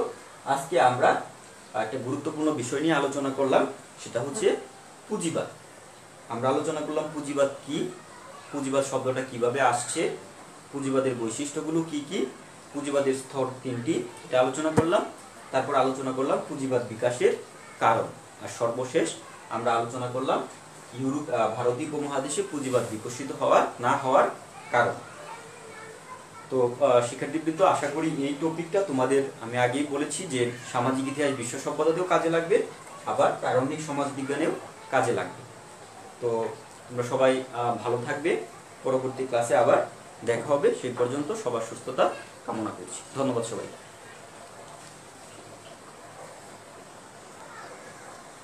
আজকে আমরা একটা গুরুত্বপূর্ণ বিষয় নিয়ে আলোচনা করলাম, সেটা হচ্ছে পুঁজিবাদ। আমরা আলোচনা করলাম পুঁজিবাদ কি, পুঁজিবাদ শব্দটা কিভাবে আসছে, পুঁজিবাদের বৈশিষ্ট্যগুলো কি কি, পুঁজিবাদের স্তর 3টি, এটা আলোচনা করলাম। তারপর আলোচনা করলাম পুঁজিবাদ বিকাশের কারণ, আর সর্বশেষ আমরা আলোচনা করলাম ভারতীয় উপমহাদেশে পুঁজিবাদ বিকশিত হওয়ার না হওয়ার কারণ। তো শিক্ষার্থীবৃন্দ, আশা করি এই টপিকটা তোমাদের, আমি আগেই বলেছি যে সামাজিক ইতিহাস, বিশ্ব সভ্যতাতেও কাজে লাগবে, আবার প্রারম্ভিক সমাজ বিজ্ঞানেও কাজে লাগবে। তো তোমরা সবাই ভালো থাকবে, পরবর্তী ক্লাসে আবার দেখা হবে। সেই পর্যন্ত সবার সুস্থতা কামনা করছি। ধন্যবাদ সবাই।